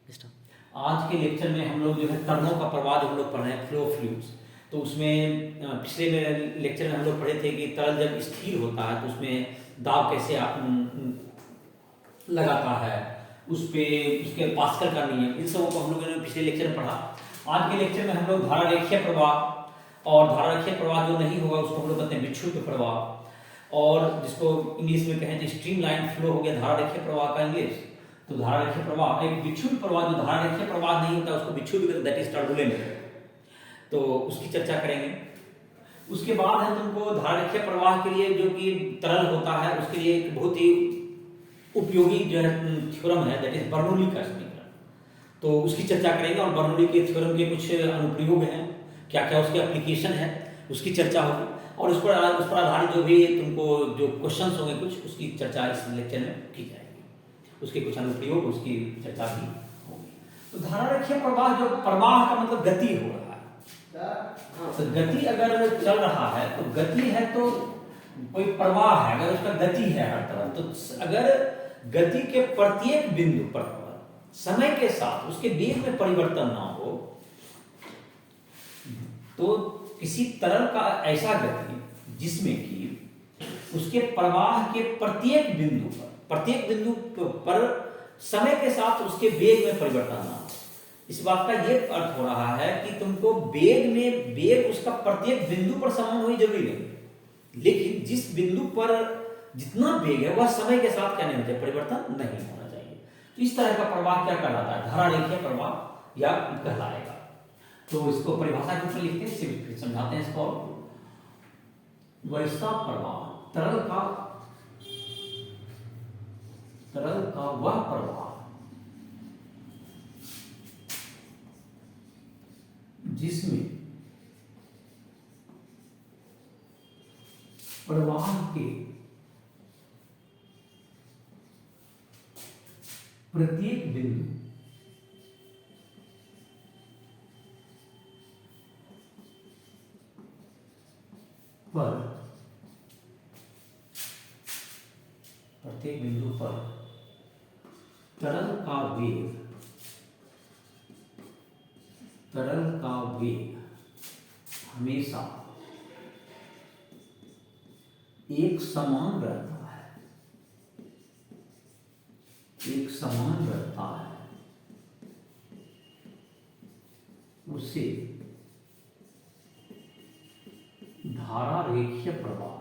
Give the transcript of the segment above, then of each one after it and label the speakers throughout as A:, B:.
A: आज के लेक्चर में हम लोग जो है तरलों का प्रवाह जो हम लोग पढ़ रहे हैं, फ्लो फ्लूइड्स। तो उसमें पिछले में लेक्चर में हम लोग पढ़े थे कि तरल जब स्थिर होता है तो उसमें दाब कैसे लगाता है, उस पे उसके पास्कल का नियम, इन सबों को हम लोगों ने पिछले लेक्चर में पढ़ा। आज के लेक्चर में हम लोग धारा रेखीय प्रवाह और धारा रेखीय प्रवाह जो नहीं होगा उसको हम लोग कहते हैं विक्षुब्ध प्रवाह, और जिसको इंग्लिश में कहें तो स्ट्रीमलाइन फ्लो हो गया धारा रेखीय प्रवाह का इंग्लिश। तो धारा रेखीय प्रवाह एक विक्षुब्ध प्रवाह, जो धारा रेखीय प्रवाह नहीं होता उसको विक्षुब्ध कहते हैं, दैट इज टर्बुलेंट। तो उसकी चर्चा करेंगे। उसके बाद हम तुमको धारा रेखीय प्रवाह के लिए जो कि तरल होता है उसके लिए एक बहुत ही उपयोगी जो है थ्योरम है, दैट इज बर्नौली का समीकरण। तो उसकी चर्चा करेंगे और बर्नौली के थ्योरम के कुछ अनुप्रयोग हैं, क्या क्या उसके एप्लीकेशन है, उसकी चर्चा होगी। और उस पर आधारित जो भी तुमको जो क्वेश्चंस होंगे कुछ, उसकी चर्चा इस लेक्चर में की जाएगी। उसके कुछ अनुप्रयोग, उसकी चर्चा भी होगी। तो धारा रेखीय प्रवाह, जो प्रवाह का मतलब गति हो रहा है, तो गति अगर चल रहा है तो गति है तो कोई प्रवाह है, अगर उसका गति है हर तरफ, तो अगर गति के प्रत्येक बिंदु पर समय के साथ उसके वेग में परिवर्तन ना हो तो किसी तरल का ऐसा गति जिसमें कि उसके प्रवाह के प्रत्येक बिंदु पर समय के साथ उसके वेग में परिवर्तन ना हो। इस बात का यह अर्थ हो रहा है कि तुमको वेग उसका प्रत्येक बिंदु पर समान होनी जरूरी नहीं, लेकिन जिस बिंदु पर जितना वेग है वह समय के साथ क्या नहीं होना चाहिए, परिवर्तन नहीं होना चाहिए। तो इस तरह का प्रवाह क्या कहलाता है, धारा रेखीय प्रवाह या कहलाएगा। तो इसको परिभाषा के ऊपर लिखते हैं, फिर समझाते हैं इसको। वैसा प्रवाह, तरल का वह प्रवाह जिसमें प्रवाह के प्रत्येक बिंदु पर तरल का वेग हमेशा एक समान रहता है, उसे धारा रेखीय प्रवाह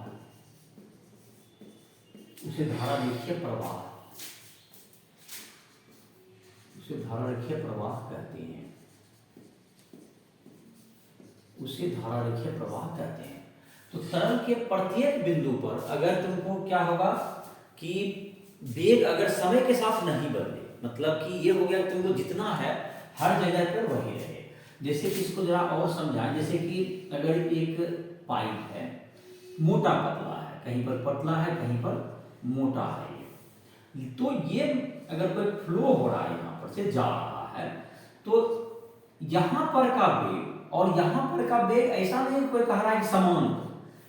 A: कहते हैं। तो तरल के प्रत्येक बिंदु पर अगर तुमको क्या होगा कि वेग अगर समय के साथ नहीं बदले, मतलब कि ये हो गया तुमको जितना है हर जगह पर वही रहे। जैसे कि इसको जरा और समझाएं, जैसे कि अगर एक पाइप है, मोटा पतला है, कहीं पर पतला है कहीं पर मोटा है, तो ये अगर कोई फ्लो हो रहा है यहाँ पर से जा रहा है, तो यहाँ पर का वेग और यहाँ पर का वेग ऐसा नहीं कोई कह रहा है कि समान हो।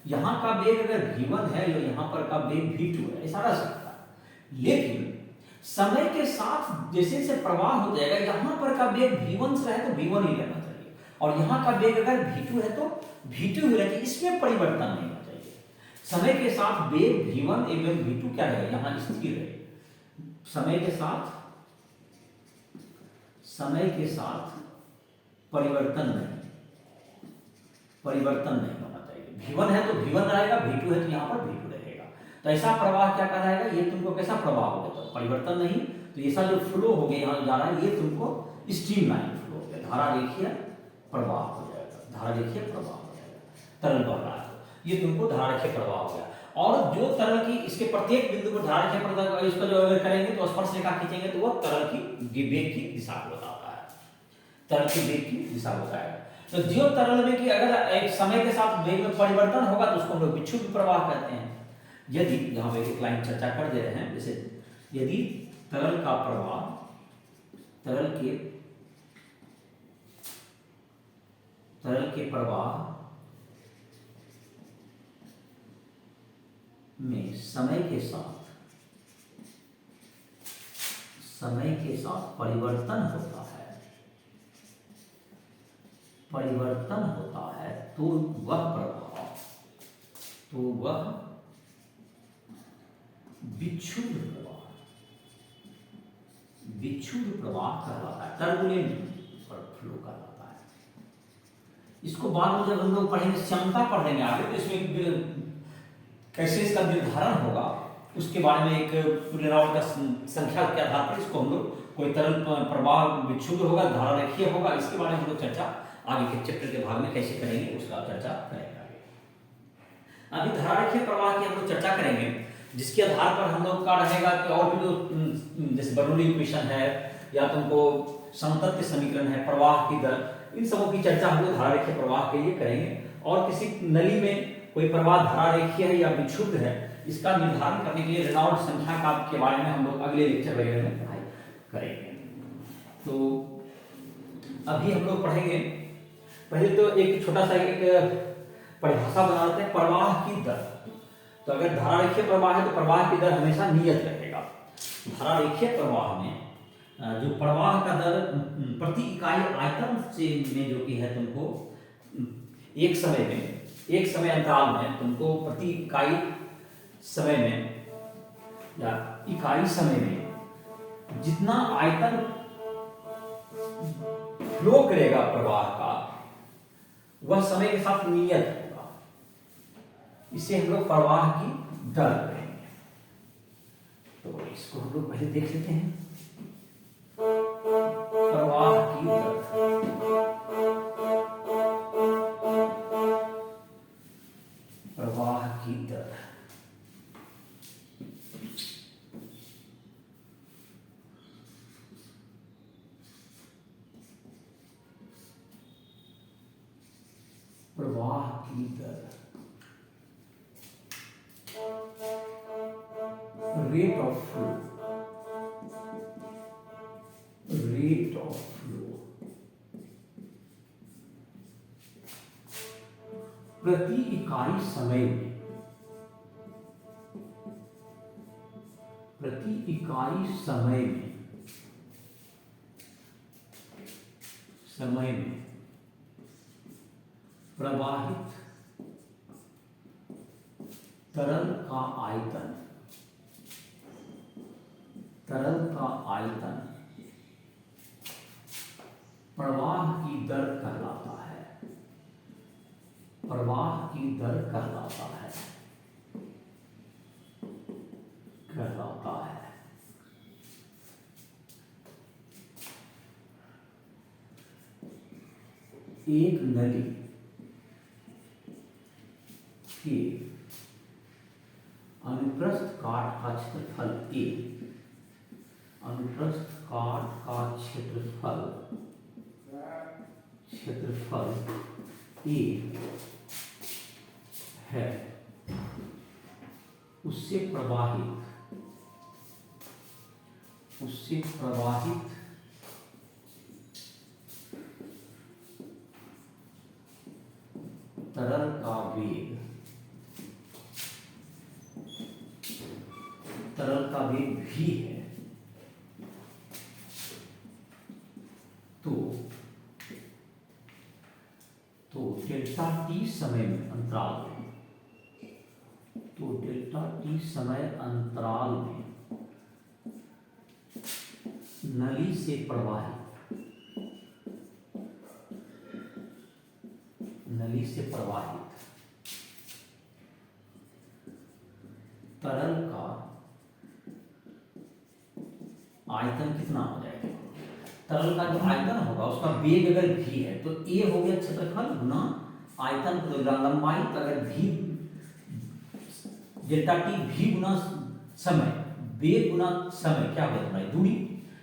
A: यहाँ का वेग अगर v1 है और यहाँ पर का वेग v2 है, ऐसा रह सकता है। लेकिन समय के साथ जैसे जैसे प्रवाह हो जाएगा, यहाँ पर का वेग v1 से रहे तो v1 ही रहना चाहिए, और यहाँ का वेग अगर v2 है तो v2 ही रहना चाहिए, इसमें परिवर्तन नहीं होना चाहिए। समय के साथ वेग v1 एवं v2 क्या रहेगा, यहाँ स्थिर रहे। समय के साथ परिवर्तन नहीं होना चाहिए। v1 है तो v1 रहेगा, v2 है तो यहाँ पर v2 रहेगा। तो ऐसा प्रवाह क्या कहलाएगा, ये तुमको कैसा प्रवाह हो गया, तो परिवर्तन नहीं। तो ऐसा जो फ्लो हो गया यहाँ जा रहा है, ये तुमको स्ट्रीमलाइन फ्लो हो गया, धारा रेखीय प्रवाह हो जाएगा। तरल बह रहा है तो ये तुमको धारा रेखीय प्रवाह हो गया। और जो तरल की इसके प्रत्येक बिंदु पर धारा रेखीय प्रवाह, इसका जो अगर करेंगे तो स्पर्श रेखा खींचेंगे तो वह तरल की वेग की दिशा को बताता है, तरल की वेग की दिशा बताएगा। तो जो तरल में कि अगर एक समय के साथ वेग में परिवर्तन होगा तो उसको हम लोग विक्षुब्ध प्रवाह कहते हैं। यदि यहाँ पे एक लाइन चर्चा कर दे रहे हैं, जैसे यदि तरल का प्रवाह तरल के प्रवाह में समय के समय के साथ परिवर्तन होता है, परिवर्तन होता है, तो वह प्रवाह, तो वह विक्षुब्ध प्रवाह, विक्षुब्ध प्रवाह कहलाता है, टर्बुलेंट फ्लो कहलाता है। इसको बाद में जब हम लोग पढ़ेंगे, क्षमता पढ़ेंगे आगे, तो इसमें कैसे इसका निर्धारण होगा उसके बारे में, एक रेनॉल्ट का संख्या के आधार पर इसको हम लोग, कोई तरल प्रवाह विक्षुब्ध होगा, धारा रेखीय होगा, इसके बारे में हम लोग चर्चा आगे के चैप्टर के भाग में कैसे करेंगे उसका चर्चा करेंगे आगे। अभी धारा रेखीय प्रवाह की हम लोग चर्चा करेंगे, जिसके आधार पर हम लोग का रहेगा कि और भी जो जैसे बर्नौली इक्वेशन है या तुमको समतत्व समीकरण है, प्रवाह की दर, इन सबों की चर्चा हम लोग धारा रेखीय प्रवाह के लिए करेंगे। और किसी नली में कोई प्रवाह धारा रेखीय है या विक्षुब्ध है, इसका निर्धारण करने के लिए रेनॉल्ट संख्या का के बारे में हम लोग अगले लेक्चर वगैरह में पढ़ाई करेंगे। तो अभी हम लोग पढ़ेंगे, पहले तो एक छोटा सा एक परिभाषा बना लेते हैं, प्रवाह की दर। तो अगर धारा रेखीय प्रवाह है तो प्रवाह की दर हमेशा नियत रहेगा। धारा रेखीय प्रवाह में जो प्रवाह का दर प्रति इकाई आयतन से में जो कि है, तुमको एक समय में, एक समय अंतराल में तुमको प्रति इकाई समय में या इकाई समय में जितना आयतन फ्लो करेगा प्रवाह का, वह समय के साथ नियत होगा। इसे हम लोग प्रवाह की दर कहेंगे। तो इसको हम लोग पहले देख लेते हैं, प्रवाह की दर। प्रवाह की दर प्रवाह की दर, rate of flow, rate of flow प्रति इकाई समय में, प्रति इकाई समय में प्रवाहित तरल का आयतन, तरल का आयतन प्रवाह की दर कहलाता है, प्रवाह की दर कहलाता है, कहलाता है। एक नली के अनुप्रस्थ काट का क्षेत्रफल A, अनुप्रस्थ काट का क्षेत्रफल A है, उससे प्रवाहित तरल का वेग, तरल का वेग v है। तो डेल्टा t समय में अंतराल में, तो डेल्टा t समय अंतराल में नली से प्रवाहित, नली से प्रवाहित तरल का आयतन कितना हो जाएगा? तरल का जो आयतन होगा उसका वेग अगर v है तो a हो गया क्षेत्रफल गुना आयतन, तो लंबाई, अगर v डेल्टा t v गुना समय, वेग गुना समय क्या होगा भाई? दूरी।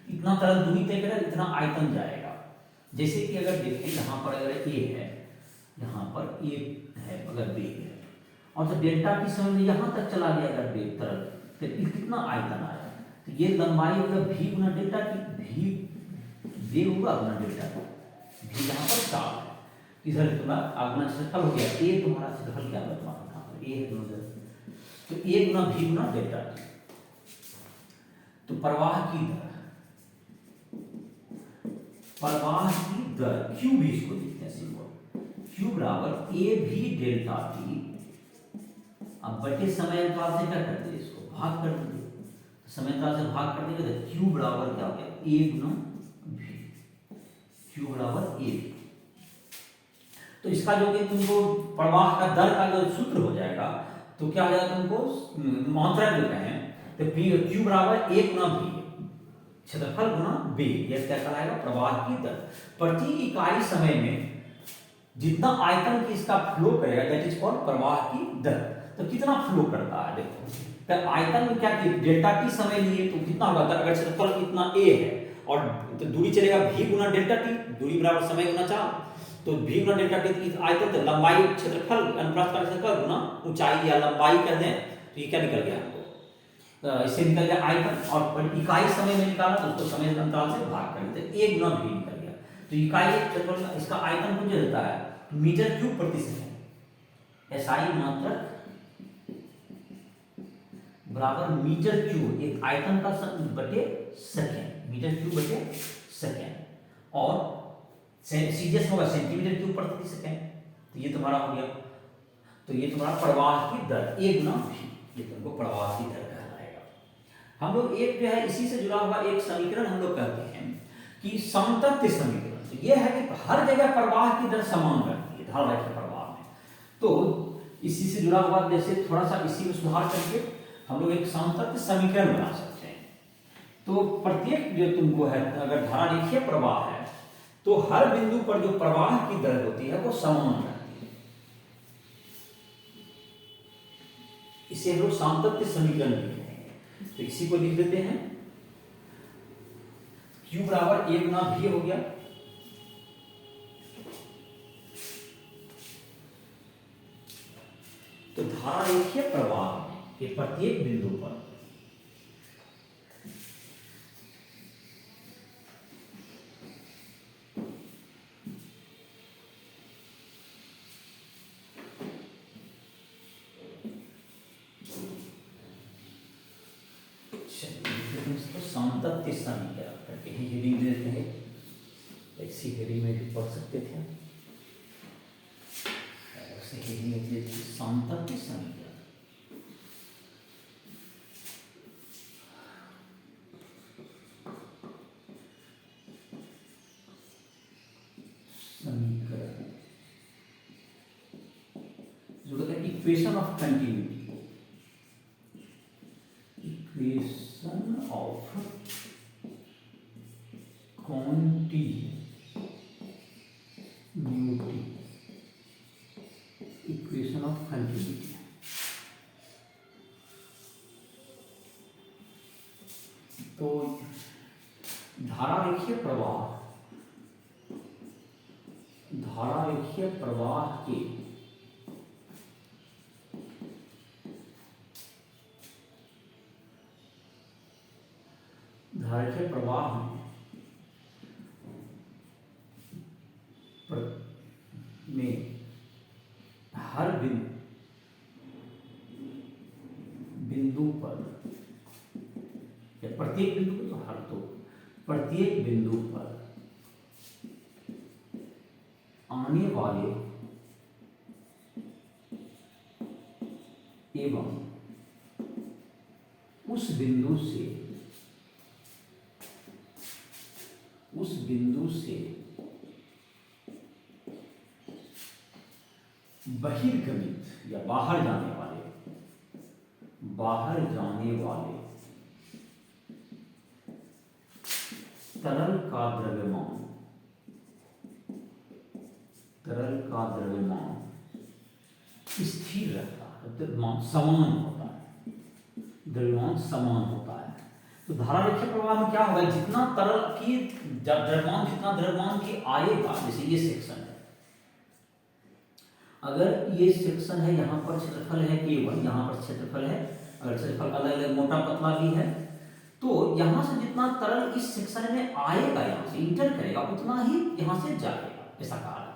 A: इतना तरल दूरी तय करेगा, इतना आयतन जाएगा। जैसे कि अगर देखें यहाँ पर अगर a है, यहाँ पर a है अगर वेग है, और तो डेल्टा t समय में यहाँ तक चला गया अगर वेग तरल, तो कितना आयतन आया? तो ये लंबाई होगा v गुना डेल्टा t, v वेग होगा गुना डेल्टा t, v यहाँ पर 4 है, इधर तुम्हारा आगमन क्षेत्रफल हो गया, a तुम्हारा क्षेत्रफल क्या होगा तुम्हारा यहाँ पर a है दोनों, तो a Guna v Guna delta t। तो प्रवाह की दर, प्रवाह की दर Q भी इसको लिखते हैं सिंबल, Q बराबर ए भी डेल्टा टी। अब बटे समय अंतराल से क्या कर दिए, इसको भाग कर दिए, समय अंतराल से भाग कर देंगे तो Q बराबर क्या हो गया, ए गुना भी, Q बराबर ए। तो इसका जो कि तुमको प्रवाह का दर का जो सूत्र हो जाएगा तो क्या हो जाएगा, तुमको मात्रा जो कहें तो Q बराबर ए गुना भी, क्षेत्रफल गुना बी, यह क्या कहलाएगा, प्रवाह की दर। प्रति इकाई समय में जितना आयतन की इसका फ्लो करेगा दैट इज कॉल्ड प्रवाह की दर। तो कितना फ्लो करता है देखो, तो आयतन में क्या की डेल्टा टी समय लिए तो कितना होगा, अगर क्षेत्रफल कितना ए है और तो दूरी चलेगा v गुना डेल्टा टी, दूरी बराबर समय गुना 4, तो v गुना डेल्टा टी आयतन, तो लंबाई क्षेत्रफल अनुप्रस्थ काट क्षेत्रफल गुना ऊंचाई या लंबाई कर दें तो ये क्या निकल गया हमको, इससे निकल गया आयतन, और इकाई समय में निकाला तो उसको समय अंतराल से भाग कर देते, एक गुना भी निकल गया। तो इकाई क्षेत्रफल इसका आयतन कुछ देता है मीटर क्यूब प्रति सेकंड, एसआई मात्रक बराबर मीटर क्यूब, एक आयतन का बटे सेकंड, मीटर क्यूब बटे सेकंड, और सीजीएस होगा सेंटीमीटर क्यूब प्रति सेकंड। तो ये तुम्हारा हो गया, तो ये तुम्हारा प्रवाह की दर ए गुना भी, ये तुमको प्रवाह की दर कहलाएगा। हम लोग एक जो है इसी से जुड़ा हुआ एक समीकरण हम लोग कहते हैं कि समतत्व समीकरण। तो ये है कि हर जगह प्रवाह की दर समान रहती है धारा के प्रवाह में, तो इसी से जुड़ा हुआ जैसे थोड़ा सा इसी में सुधार करके हम लोग एक समतत्व समीकरण बना सकते हैं। तो प्रत्येक जो तुमको है, अगर धारा रेखीय प्रवाह है तो हर बिंदु पर जो प्रवाह की दर होती है वो समान रहती है, इसे हम लोग समतत्व समीकरण लिखते हैं। तो इसी को लिख देते हैं, Q बराबर ए गुना भी हो गया, तो धारा रेखीय प्रवाह के प्रत्येक बिंदु पर समतत्व समीकरण करके ही हेडिंग देते हैं, ऐसी हेडिंग में भी पढ़ सकते थे, ऐसे हेडिंग में समतत्व समीकरण। Equation of continuity, equation of continuity, equation of continuity. तो धारा रेखीय प्रवाह, धारा रेखीय प्रवाह के धारा प्रवाह में हर बिंदु पर या प्रत्येक बिंदु पर, तो हर, तो प्रत्येक बिंदु पर आने वाले एवं उस बिंदु से बहिर्गमित या बाहर जाने वाले तरल का द्रव्यमान स्थिर रहता है, द्रव्यमान समान होता है, द्रव्यमान समान होता है। तो धारा रेखीय प्रवाह में क्या होगा, जितना तरल की द्रव्यमान, जितना द्रव्यमान की आएगा, जैसे ये सेक्शन है, अगर ये सेक्शन है, यहाँ पर क्षेत्रफल है A1, यहाँ पर क्षेत्रफल है, अगर क्षेत्रफल अलग अलग मोटा पतला भी है, तो यहाँ से जितना तरल इस सेक्शन में आएगा, यहाँ से इंटर करेगा, उतना ही यहाँ से जाएगा, ऐसा कहा है।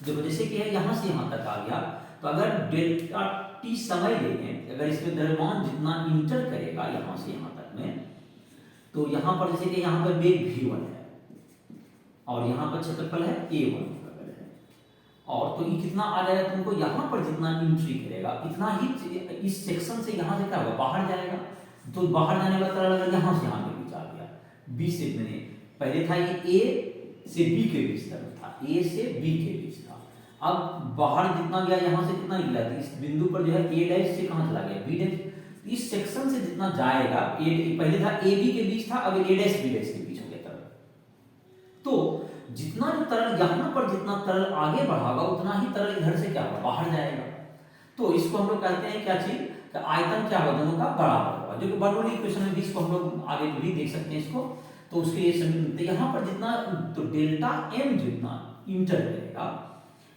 A: जो जैसे कि है यहाँ से यहाँ तक आ गया, तो अगर डेल्टा टी समय लेंगे, अगर इसमें द्रव्यमान जितना इंटर करेगा यहाँ से यहाँ तक में, तो यहाँ पर जैसे कि यहाँ पर वेग v1 है और यहाँ पर क्षेत्रफल है A1 है। और तो ये कितना आ जाएगा तुमको, यहाँ पर जितना एंट्री करेगा इतना ही इस सेक्शन से यहाँ से क्या होगा, बाहर जाएगा। तो बाहर जाने का तरल अगर यहाँ से यहाँ के बीच आ गया, बी से मैंने पहले था ये ए से बी के बीच तरल था, ए से बी के बीच था। अब बाहर जितना गया यहाँ से कितना निकला, तो इस बिंदु पर जो है ए डैश से कहाँ चला गया, बी डैश। इस सेक्शन से जितना जाएगा, ए पहले था ए बी के बीच था, अब ए डैश बी डैश के बीच हो गया तरल। तो जितना जो तरल यहाँ पर जितना तरल आगे बढ़ागा उतना ही तरल इधर से क्या होगा, बाहर जाएगा। तो इसको हम लोग कहते हैं क्या चीज, आयतन क्या होगा, दोनों का बराबर होगा, जो कि बर्नौली इक्वेशन में भी इसको हम लोग आगे भी देख सकते हैं इसको। तो उसके लिए तो यहाँ पर जितना तो डेल्टा एम जितना इंटर करेगा,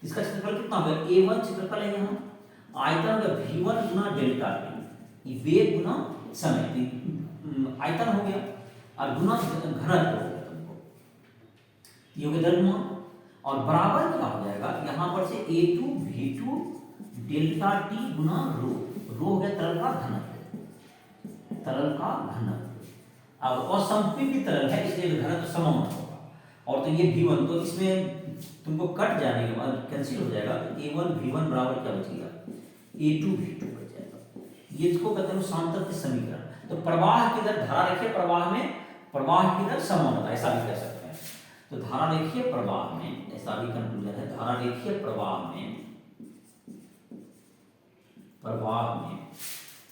A: इसका क्षेत्रफल कितना होगा, A1 क्षेत्रफल है यहाँ, आयतन का V1 गुना डेल्टा एम, वेग गुना समय, आयतन हो गया और गुना घनत्व हो गया तुमको, ये हो गया द्रव्यमान। और बराबर क्या हो जाएगा, यहाँ पर से A2 V2 डेल्टा T गुना रो, रो हो गया तरल का घनत्व, तरल का घनत्व। अब असंपीड़ित तरल है इसलिए घनत्व समान होगा। और तो ये V1, तो इसमें तुमको कट जाने के बाद कैंसिल हो जाएगा, तो A1 V1 बराबर क्या बचेगा, A2 V2 बच जाएगा। ये इसको कहते हैं साम्प्रतिक समीकरण। तो प्रवाह की दर, धारा रेखीय प्रवाह में प्रवाह की दर समान होता है, ऐसा भी कह सकते हैं। तो धारा रेखीय प्रवाह में ऐसा भी कंक्लूजन है, धारा रेखीय प्रवाह में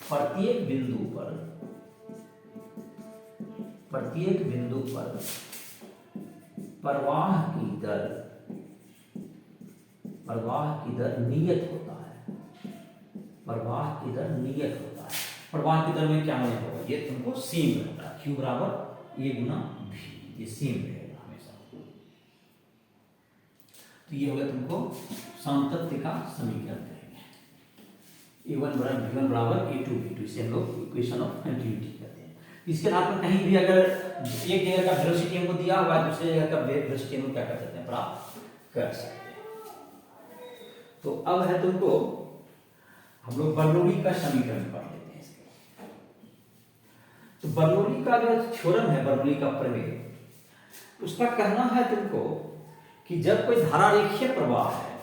A: प्रत्येक बिंदु पर प्रवाह की दर नियत होता है, प्रवाह की दर नियत होता है। प्रवाह की दर में क्या होने होगा, ये तुमको सेम रहता है, Q बराबर A गुना V, ये सेम रहेगा हमेशा। तो ये होगा तुमको साम्प्रत्य का समीकरण कहेंगे, A1 बराबर V1 बराबर A2 V2, इसे हम लोग इक्वेशन ऑफ कंटिन्यूटी कहते हैं। इसके आधार पर कहीं भी अगर एक जगह का वेलोसिटी हमको दिया हुआ है, दूसरे जगह का वेलोसिटी हम क्या कर सकते हैं, प्राप्त कर सकते हैं। तो अब है तुमको, हम लोग बर्नौली का समीकरण पढ़ लेते हैं इसके। तो बर्नौली का जो थ्योरम है, बर्नौली का प्रमेय, उसका कहना है तुमको कि जब कोई धारा रेखीय प्रवाह है,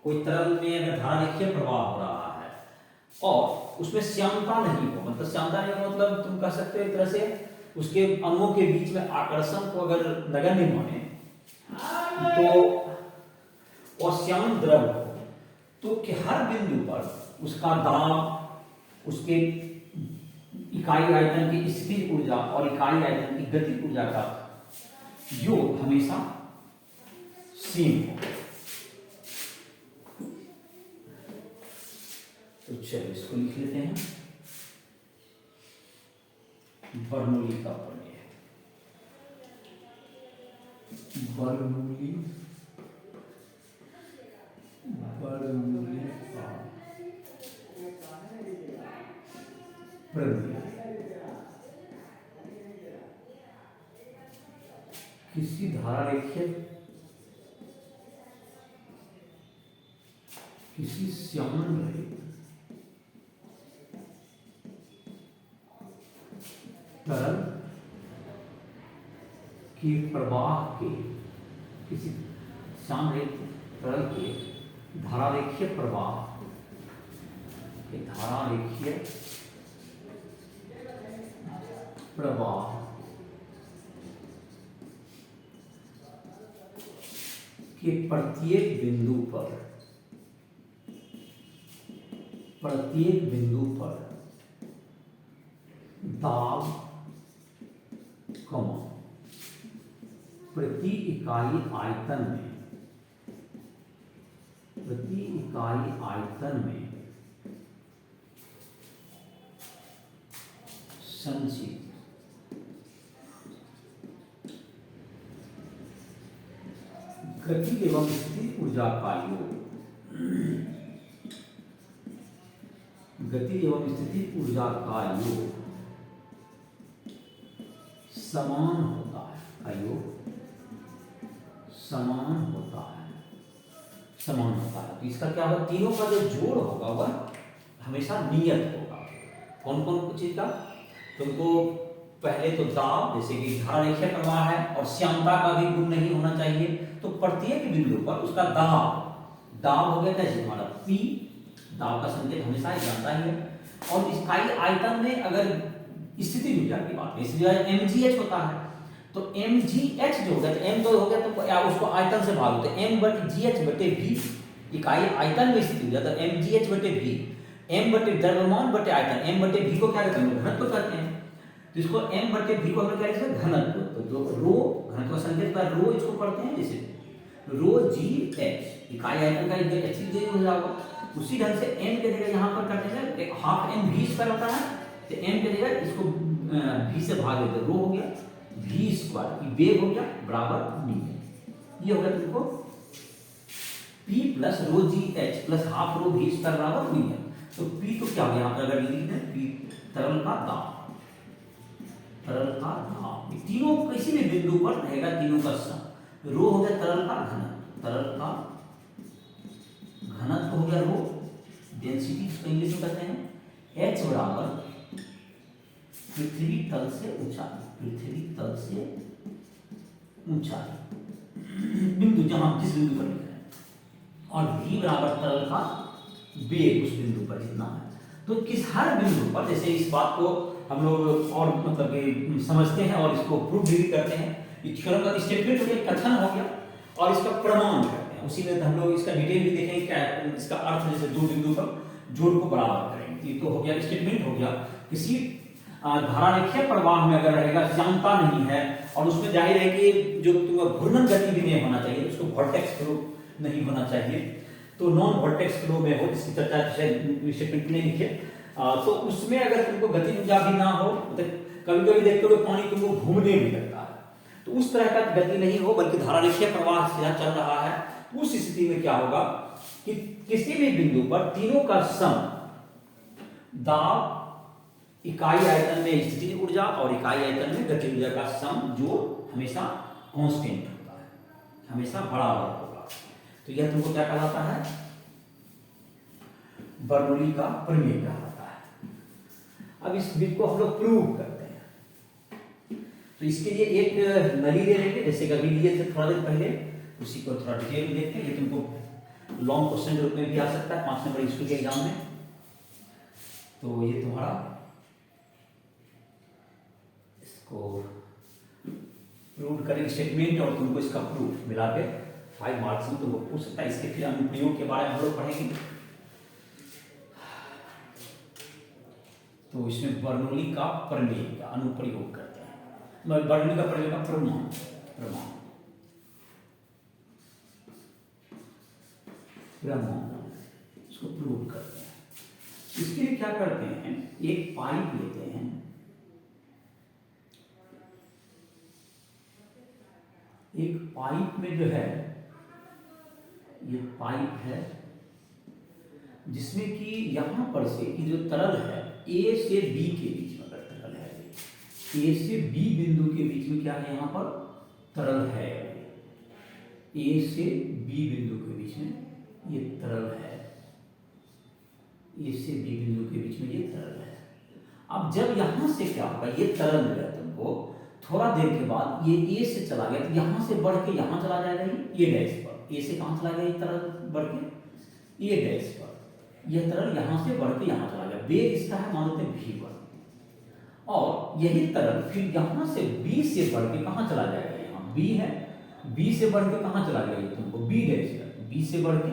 A: कोई तरल में अगर धारा रेखीय प्रवाह हो रहा है और उसमें श्यानता नहीं हो, मतलब श्यानता नहीं हो मतलब तुम कह सकते हो एक तरह से उसके अणुओं के बीच में आकर्षण को अगर नगण्य माने, तो अश्यान द्रव हो, तो कि हर बिंदु पर उसका दाब, उसके इकाई आयतन की स्थितिज ऊर्जा और इकाई आयतन की गति ऊर्जा का योग हमेशा सेम हो। तो चलो इसको लिख लेते हैं, बर्नौली का प्रमेय, बर्नौली का प्रमेय। किसी धारा रेखीय, किसी श्यान रहित तरल के प्रवाह के, किसी श्यान रहित तरल के धारा रेखीय प्रवाह के, धारा रेखीय प्रवाह के प्रत्येक बिंदु पर दाब प्रति इकाई आयतन में संचित गति एवं स्थिति ऊर्जा का योग, गति एवं स्थिति ऊर्जा का योग समान होता है, का योग समान होता है। तो इसका क्या होगा, तीनों का जो जोड़ होगा वह हमेशा नियत होगा। कौन कौन चीज का, तुमको पहले तो दाब, जैसे कि धारा रेखीय प्रवाह है और श्यानता का भी गुण नहीं होना चाहिए, तो प्रत्येक बिंदु पर उसका दाब हो गया कैसे हमारा P, दाब का संकेत हमेशा ही जानता ही है। और इकाई आयतन में अगर स्थिति ऊर्जा की बात है, इसलिए mgh होता है, तो mgh जो होगा, तो m तो हो गया तो या उसको आयतन से भाग, तो m/gh/v इकाई आयतन में स्थिति ऊर्जा, तो mgh/v, m बटे द्रव्यमान बटे आयतन, m/v को क्या कहते हैं, घनत्व कहते हैं, तो इसको m/v को हम क्या कहते हैं, घनत्व। तो जो रो घनत्व का संकेत का रो इसको पढ़ते हैं जैसे ρgh, इकाई आयतन का h हो जाएगा। उसी ढंग से m के जगह यहाँ पर करते हैं एक हाफ m v स्क्वायर होता है, तो m के जगह इसको v से भाग देते, रो हो गया v स्क्वायर, वेग हो गया बराबर मीटर, ये हो गया तुमको p plus ρgh plus half rho v square बराबर मीटर। तो p तो क्या हो गया यहाँ पर अगर लिख दें, p तरल का दाब, तीनों किसी भी बिंदु पर रहेगा, तीनों का सम। रो हो गया तरल का घनत्व हो गया रो, डेंसिटी इसको इंग्लिश में कहते हैं, h बराबर पृथ्वी तल से ऊंचाई, बिंदु जहां जिस बिंदु पर लिख रहे हैं, और v बराबर तरल का वेग उस बिंदु पर जितना है। तो किस हर बिंदु पर, जैसे इस बात को हम लोग और मतलब कि समझते हैं और इसको प्रूव भी करते हैं, थ्योरम का स्टेटमेंट हो गया, कथन हो गया, और इसका प्रमाण करते हैं। उसी में हम लोग इसका डिटेल भी देखेंगे क्या इसका अर्थ, जैसे दो बिंदु पर जोड़ को बराबर करेंगे, ये तो हो गया स्टेटमेंट हो गया। किसी धारा रेखीय प्रवाह में अगर रहेगा, श्यानता नहीं है, और उसमें जाहिर है कि जो घूर्णन गति भी नहीं होना चाहिए, उसको वोर्टेक्स फ्लो नहीं होना चाहिए, तो नॉन वोर्टेक्स फ्लो में हो, जिसकी चर्चा स्टेटमेंट में लिखिए, तो उसमें अगर तुमको गति ऊर्जा भी ना हो, तो कभी कभी देखते हो पानी तुमको घूमने भी लगता है, तो उस तरह का गति नहीं हो, बल्कि धारा रेखीय प्रवाह सीधा चल रहा है। उस स्थिति में क्या होगा कि किसी भी बिंदु पर तीनों का सम, दाब, इकाई आयतन में स्थिति ऊर्जा और इकाई आयतन में गति ऊर्जा का सम, जो हमेशा कांस्टेंट होता है, हमेशा बराबर होगा। तो यह तुमको क्या कहलाता है, बर्नौली का प्रमेय कहलाता है। अब इस विधि को हम लोग प्रूव करते हैं, तो इसके लिए एक नली ले लेंगे, जैसे कभी लिए थे थोड़ा देर पहले, उसी को थोड़ा डिटेल में देखते हैं। ये तुमको लॉन्ग क्वेश्चन के रूप में भी आ सकता है 5 नंबर स्कूल के एग्जाम में। तो ये तुम्हारा इसको प्रूव करेंगे स्टेटमेंट, और तुमको इसका प्रूफ मिला के 5 मार्क्स में तुमको पूछ सकता है। इसके फिर अनुप्रयोग के बारे में हम लोग पढ़ेंगे। तो इसमें बर्नौली का प्रमेय का अनुप्रयोग करते हैं, बर्नौली का प्रमेय का प्रमाण इसको प्रूव करते हैं। इसके लिए क्या करते हैं, एक पाइप लेते हैं, एक पाइप में जो है, ये पाइप है जिसमें कि यहां पर से कि जो तरल है A से B के बीच में, अगर तरल है A से B बिंदु के बीच में क्या है, यहां पर तरल है, A से B बिंदु के बीच में ये तरल है, A से B बिंदु के बीच में ये तरल है। अब जब यहां से क्या होगा, ये तरल जो है तुमको थोड़ा देर के बाद ये A से चला गया, तो यहां से बढ़ के यहां चला जाएगा, ये डैश पर, A से कहां चला गया, ये तरल बढ़ के ये डैश पर, यह तरल यहां से बढ़ के यहां चला गया, वेग इसका है मान लेते हैं v1, और यही तरल फिर यहां से B से बढ़ के कहां चला जाएगा, यहां B है, B से बढ़ के कहां चला गया, ये तुमको B डैश तक, B से बढ़ के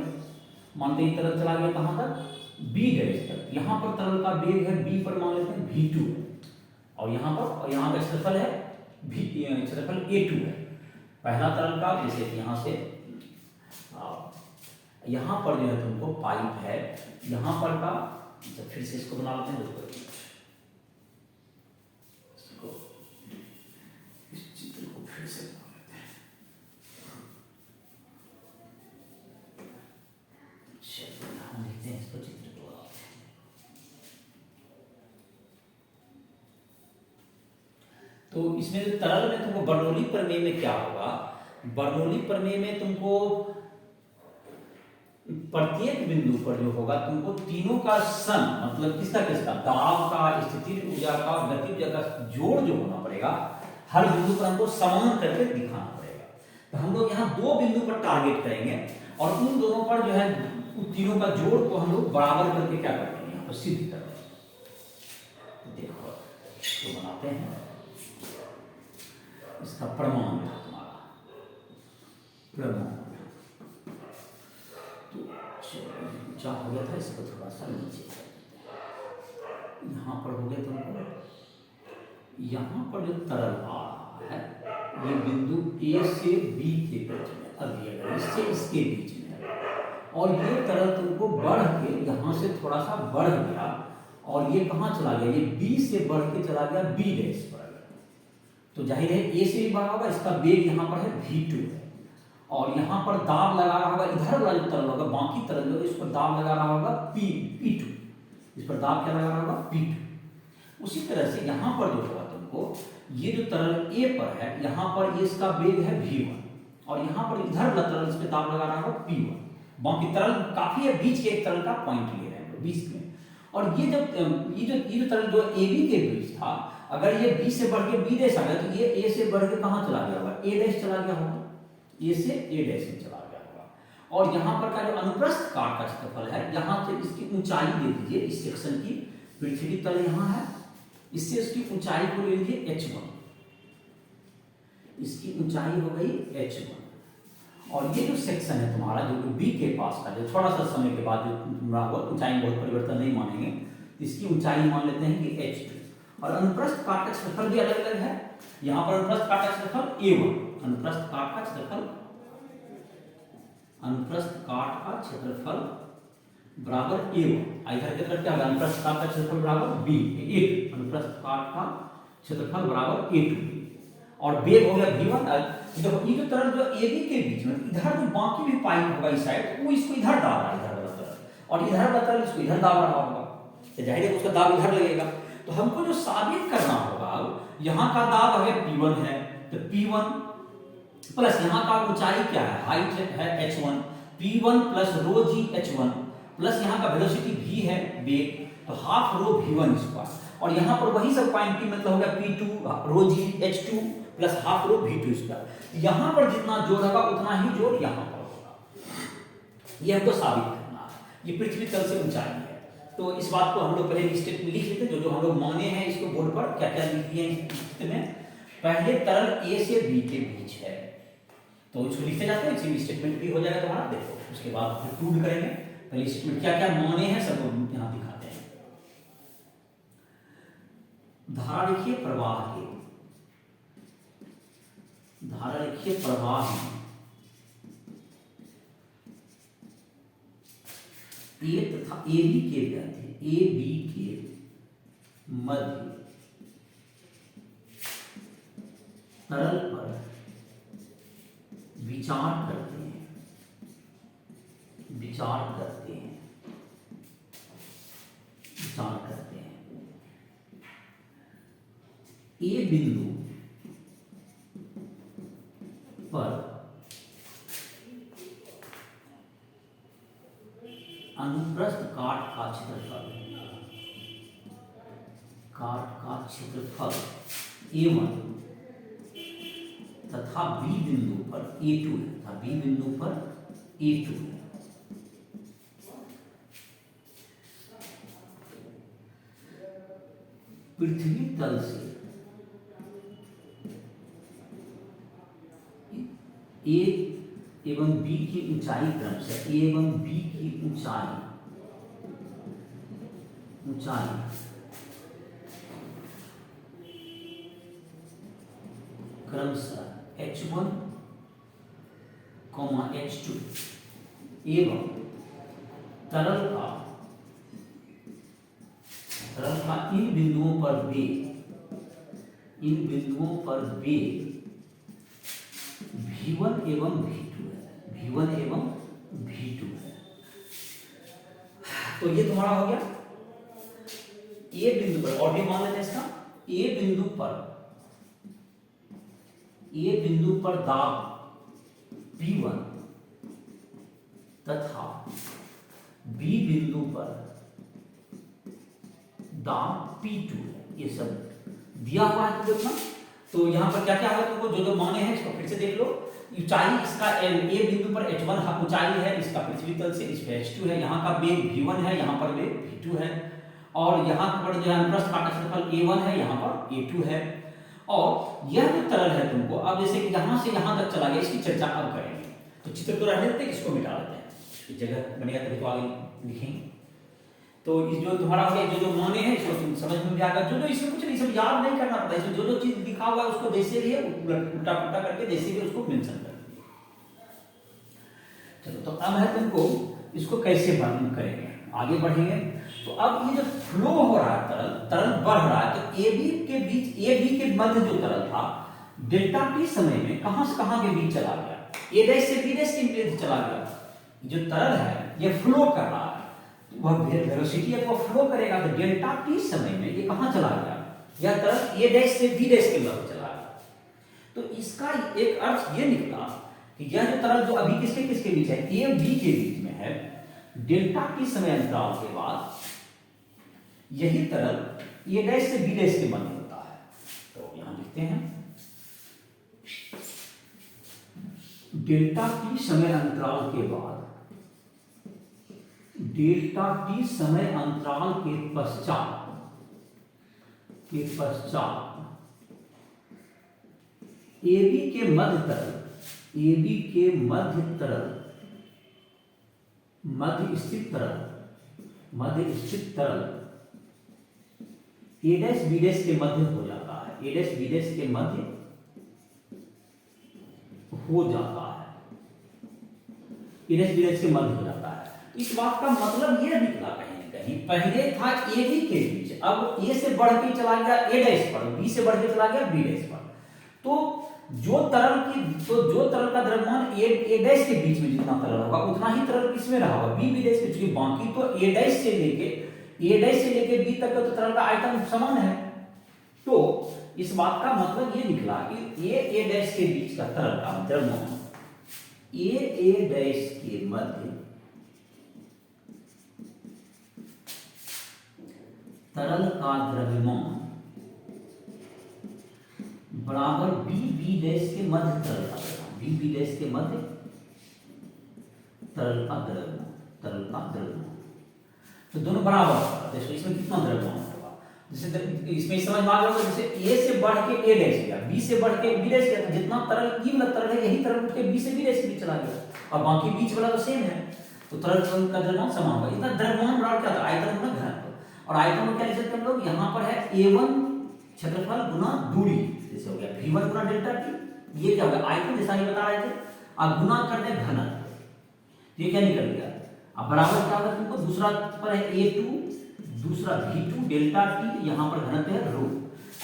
A: मानते हैं तरल चला गया कहां तक, B डैश तक। यहां पर तरल का वेग है B पर, मान लेते हैं v2 है, और यहां पर, और यहां का क्षेत्रफल है क्षेत्रफल A2 है। पहला तरल का, जैसे यहां से यहां पर जो है तुमको पाइप है, यहां पर का, जब फिर से इसको बना लेते हैं, इसको इस चित्र को फिर से बना लेते हैं। चलिए हम देखते हैं इसको, चित्र को बनाते हैं। तो इसमें जो तरल में तुमको बर्नौली प्रमेय में क्या होगा, बर्नौली प्रमेय में तुमको प्रत्येक बिंदु पर जो होगा तुमको तीनों का सम, मतलब किसका किसका, दाब का, स्थितिज ऊर्जा का, गतिज ऊर्जा का जोड़ जो होना पड़ेगा, हर बिंदु पर हमको समान करके दिखाना पड़ेगा। तो हम लोग यहाँ दो बिंदु पर टारगेट करेंगे और उन दोनों पर जो है उन तीनों का जोड़ को हम लोग बराबर करके क्या करेंगे, यहाँ पर सिद्ध करेंगे। देखो तो बनाते हैं इसका प्रमाण है हमारा प्रमाण। तो हो गया था, इसको थोड़ा सा नीचे यहाँ पर हो गया। तो यहाँ पर जो तरल आ रहा है ये बिंदु ए से बी के बीच में, अभी अगर इससे इसके बीच में है और ये तरल तुमको बढ़ के यहाँ से थोड़ा सा बढ़ गया और ये कहाँ चला गया, ये बी से बढ़ के चला गया बी डैश पर। तो जाहिर है ए से भी बढ़ा होगा, इसका वेग यहाँ पर है v2 है और यहाँ पर दाब लगा रहा होगा, इधर वाला जो तरल होगा, बाकी तरल जो इस पर दाब लगा रहा होगा P2, इस पर दाब क्या लगा रहा होगा P2। उसी तरह से यहाँ पर जो होगा तुमको, ये जो तरल A पर है यहाँ पर ये इसका वेग है v1 और यहाँ पर इधर वाला तरल इस पर दाब लगा रहा होगा P1। बाकी तरल काफी है, बीच के एक तरल का पॉइंट ले रहे हैं बीच में। और ये जो तरल जो AB के बीच था, अगर ये B से बढ़ के B डैश आ गया तो ये A से बढ़ के कहाँ चला गया होगा, A डैश चला गया होगा, ए से ए डैश में चला गया होगा। और यहाँ पर का जो अनुप्रस्थ काट का क्षेत्रफल है, यहाँ से इसकी ऊंचाई दे दीजिए, इस सेक्शन की पृथ्वी तल यहाँ है, इससे इसकी ऊंचाई को ले लीजिए h1, इसकी ऊंचाई हो गई h1। और ये जो सेक्शन है तुम्हारा जो बी के पास का, जो थोड़ा सा समय के बाद जो तुम्हारा हुआ, ऊंचाई में बहुत परिवर्तन नहीं मानेंगे, इसकी ऊंचाई मान लेते हैं कि h2। और अनुप्रस्थ काट का क्षेत्रफल भी अलग अलग है। यहाँ पर अनुप्रस्थ काट का क्षेत्रफल a1, अनुप्रस्थ काट का क्षेत्रफल, अनुप्रस्थ काट का क्षेत्रफल बराबर a1, इधर की तरफ क्या होगा, अनुप्रस्थ काट का क्षेत्रफल बराबर b, अनुप्रस्थ काट का क्षेत्रफल बराबर a2 और वेग हो गया v1। देखो ये जो तरल जो AB के बीच में, इधर जो बाकी भी पाइप होगा इस साइड, वो इसको इधर दाब रहा है, इधर वाला तरल, और इधर वाला तरल इसको इधर दाब रहा होगा, तो जाहिर है उसका दाब इधर लगेगा। तो हमको जो साबित करना होगा, यहाँ का दाब अगर P1 है तो P1 प्लस यहाँ का ऊंचाई क्या है, हाइट है h1, P1 प्लस रो जी h1 प्लस यहाँ का वेलोसिटी v है वेग, तो हाफ रो v1 स्क्वायर, और यहाँ पर वही सब क्वांटिटी मतलब हो गया P2 रो जी h2 प्लस हाफ रो v2 स्क्वायर। यहाँ पर जितना जोड़ होगा उतना ही जोड़ यहाँ पर होगा। ये हमको साबित करना है, ये पृथ्वी तल से ऊंचाई है। तो इस बात को हम लोग पहले स्टेटमेंट लिख लेते, जो जो हम लोग माने हैं इसको बोर्ड पर क्या क्या लिख दिए हैं में। पहले तरल A से B के बीच है तो इसको लिखते जाते हैं, इसी स्टेटमेंट भी हो जाएगा तुम्हारा। देखो उसके बाद फिर प्रूव करेंगे, पहले स्टेटमेंट क्या क्या माने हैं सबको यहाँ दिखाते हैं। धारा रेखीय प्रवाह के, धारा रेखीय प्रवाह में A तथा AB के मध्य तरल पर विचार करते हैं, A बिंदु पर अनुप्रस्थ काट का क्षेत्रफल A1 तथा B बिंदु पर A2 है, तथा B बिंदु पर A2 है। पृथ्वी तल से A एवं B की ऊंचाई क्रम से, A एवं B की ऊंचाई क्रमशः h1, h2 एवं तरल का इन बिंदुओं पर वेग v1 एवं v2 है। तो ये तुम्हारा हो गया A बिंदु पर, और भी मान लेते हैं इसका, A बिंदु पर दाब P1 तथा बी बिंदु पर दाब P2 है। ये सब दिया हुआ है देखना। तो यहाँ पर क्या क्या है तुमको जो जो माने हैं इसको फिर से देख लो। ऊंचाई इसका ए बिंदु पर h1 ऊंचाई है, इसका पृथ्वी तल से इस पे h2 है, यहाँ का वेग v1 है, यहाँ पर वेग v2 है, और यहाँ पर जो है अनुप्रस्थ काटा क्षेत्रफल a1 है, यहाँ पर a2 है। और यह जो तरल है तुमको अब जैसे कि यहाँ से यहाँ तक चला गया, इसकी चर्चा अब करेंगे। तो चित्र तो रहने देते, इसको मिटा देते हैं, इस जगह बनेगा तभी तो आगे लिखेंगे। तो इस जो तुम्हारा हो गया, जो जो माने हैं इसको तुम समझ में भी आएगा। जो जो इसमें कुछ नहीं, सब याद नहीं करना पड़ता, इसमें जो जो चीज लिखा हुआ है उसको जैसे भी है उल्टा पुल्टा करके जैसे भी उसको मेंशन कर दीजिए। चलो तो अब है तुमको इसको कैसे वर्णन करेंगे, आगे बढ़ेंगे। तो अब ये जो फ्लो हो रहा है, तरल बढ़ रहा है, तो ए बी के बीच, ए बी के मध्य जो तरल था डेल्टा टी समय में कहां से कहां के बीच चला गया, ए डैश से बी डैश के बीच चला गया। जो तरल है ये फ्लो कर रहा है, वह वेलोसिटी है, वो फ्लो करेगा, तो डेल्टा टी समय में ये कहां चला गया, यह तरल ए डैश से बी डैश के मध्य चला गया। तो इसका एक अर्थ ये निकला कि यह जो तरल जो अभी किसके किसके बीच है, ए बी के बीच में है, डेल्टा टी समय अंतराल के बाद यही तरल ए डैश से बी डैश के मध्य होता है। तो यहां लिखते हैं डेल्टा टी समय अंतराल के बाद, डेल्टा टी समय अंतराल के पश्चात AB के मध्य तरल, AB के मध्य तरल, मध्य स्थित तरल A डैश B डैश के मध्य हो जाता है, A डैश B डैश के मध्य हो जाता है, A डैश B डैश के मध्य हो जाता है। इस बात का मतलब यह निकला कहीं न कहीं, पहले था ए बी के बीच, अब ए से बढ़ के चला गया ए डैश पर, बी से बढ़ के चला गया बी डैश पर। तो जो तरल का द्रव्यमान ए डैश के बीच में जितना तरल होगा उतना ही तरल किसमें रहा होगा, बी डैश के, क्योंकि बाकी तो ए डैश से लेके बी तक का तो तरल का आयतन समान है। तो इस बात का मतलब ये निकला कि ए डैश के बीच का तरल का द्रव्यमान ए डैश के मध्य तरल का द्रव्यमान बराबर बी डैश के मध्य तरल का द्रव्यमान, बी डैश के मध्य तरल का द्रव्यमान। तो दोनों बराबर होगा। देखो इसमें कितना द्रव्यमान होगा, जैसे इसमें समझ में आ गया, जैसे ए से बढ़ के ए डैश गया, बी से बढ़ के बी डैश गया, तो जितना तरल ई वाला तरल है यही तरल उठ के बी से बी डैश के बीच चला गया, और बाकी बीच वाला तो सेम है, तो तरल का द्रव्यमान समान होगा। इतना द्रव्यमान बराबर क्या था, आयतन गुना घनत्व। और आयतन में क्या लिख सकते हैं हम लोग, यहाँ पर है A1 क्षेत्रफल गुना दूरी, जैसे हो गया V1 गुना डेल्टा टी, ये क्या होगा आयतन जैसा ही बता रहे थे, अब गुना कर दे घनत्व, ये क्या निकल गया। अब बराबर क्या होगा तुमको, दूसरा पर है A2, दूसरा V2 डेल्टा टी, यहाँ पर घनत्व है रो।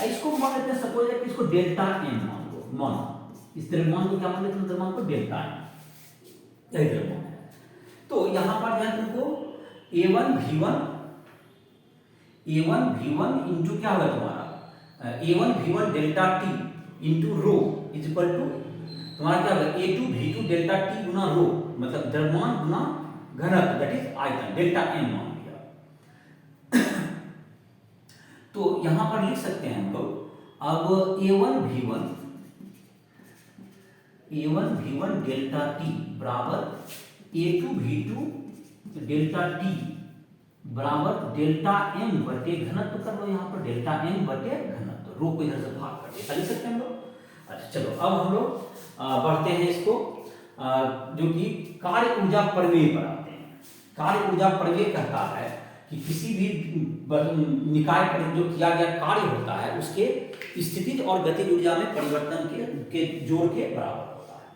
A: इसको मान लेते हैं, सपोज है कि इसको डेल्टा M मान लो, मानो इस द्रव्यमान को क्या मान लेते हैं, द्रव्यमान को डेल्टा M, यही द्रव्यमान है। तो यहाँ पर जो है तुमको A1 V1 इंटू क्या होगा तुम्हारा, A1 V1 delta T into rho is equal to तुम्हारा क्या होगा A2 V2 डेल्टा टी गुना रो, मतलब द्रव्यमान गुना घनत्व, दैट इज आयतन, डेल्टा M मान लिया। तो यहां पर लिख सकते हैं हम लोग, अब A1 V1 डेल्टा टी बराबर A2 V2 डेल्टा टी बराबर डेल्टा M बटे घनत्व कर लो, यहाँ पर डेल्टा M बटे घनत्व, रो को इधर से भाग कर दिया, लिख सकते हैं हम लोग। अच्छा चलो अब हम लोग बढ़ते हैं इसको, जो कि कार्य ऊर्जा प्रमेय पर आते हैं। कार्य ऊर्जा प्रमेय कहता है कि किसी भी निकाय पर जो किया गया कार्य होता है उसके स्थितिज और गतिज ऊर्जा में परिवर्तन के जोड़ के बराबर होता है।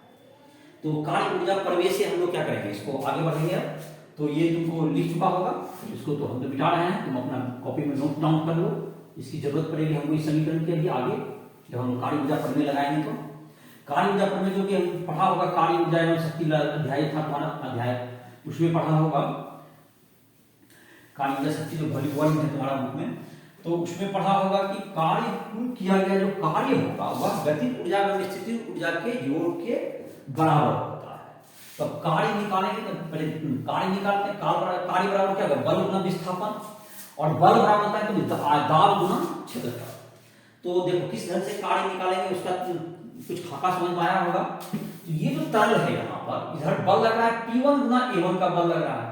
A: तो कार्य ऊर्जा प्रमेय से हम लोग क्या करेंगे, इसको आगे बढ़ेंगे। तो ये तुमको लिख चुका होगा, इसको तो हम तो मिटा रहे हैं, तुम अपना कॉपी में नोट डाउन कर लो, इसकी जरूरत पड़ेगी हमको इस समीकरण के भी आगे जब हम कार्य ऊर्जा प्रमेय लगाएंगे। तो कार्य ऊर्जा प्रमेय जो कि हम पढ़ा होगा, कार्य ऊर्जा एवं शक्ति अध्याय था तुम्हारा अध्याय, उसमें पढ़ा होगा कार्य ऊर्जा शक्ति जो वॉल्यूम है तुम्हारा बुक में, तो उसमें पढ़ा होगा कि कार्य किया गया जो कार्य होगा वह गतिज ऊर्जा एवं स्थितिज ऊर्जा के जोड़ के बराबर होता है। तो अब कार्य निकालेंगे तो पहले कार्य निकालते हैं। कार्य बराबर क्या होगा, बल गुना विस्थापन, और बल बराबर होता है तो दाब गुना क्षेत्रफल। तो देखो किस तरह से कार्य निकालेंगे उसका कुछ खाका समझ में आया होगा। तो ये जो तरल है यहाँ पर, इधर बल लग रहा है P1 गुना A1 का बल लग रहा है,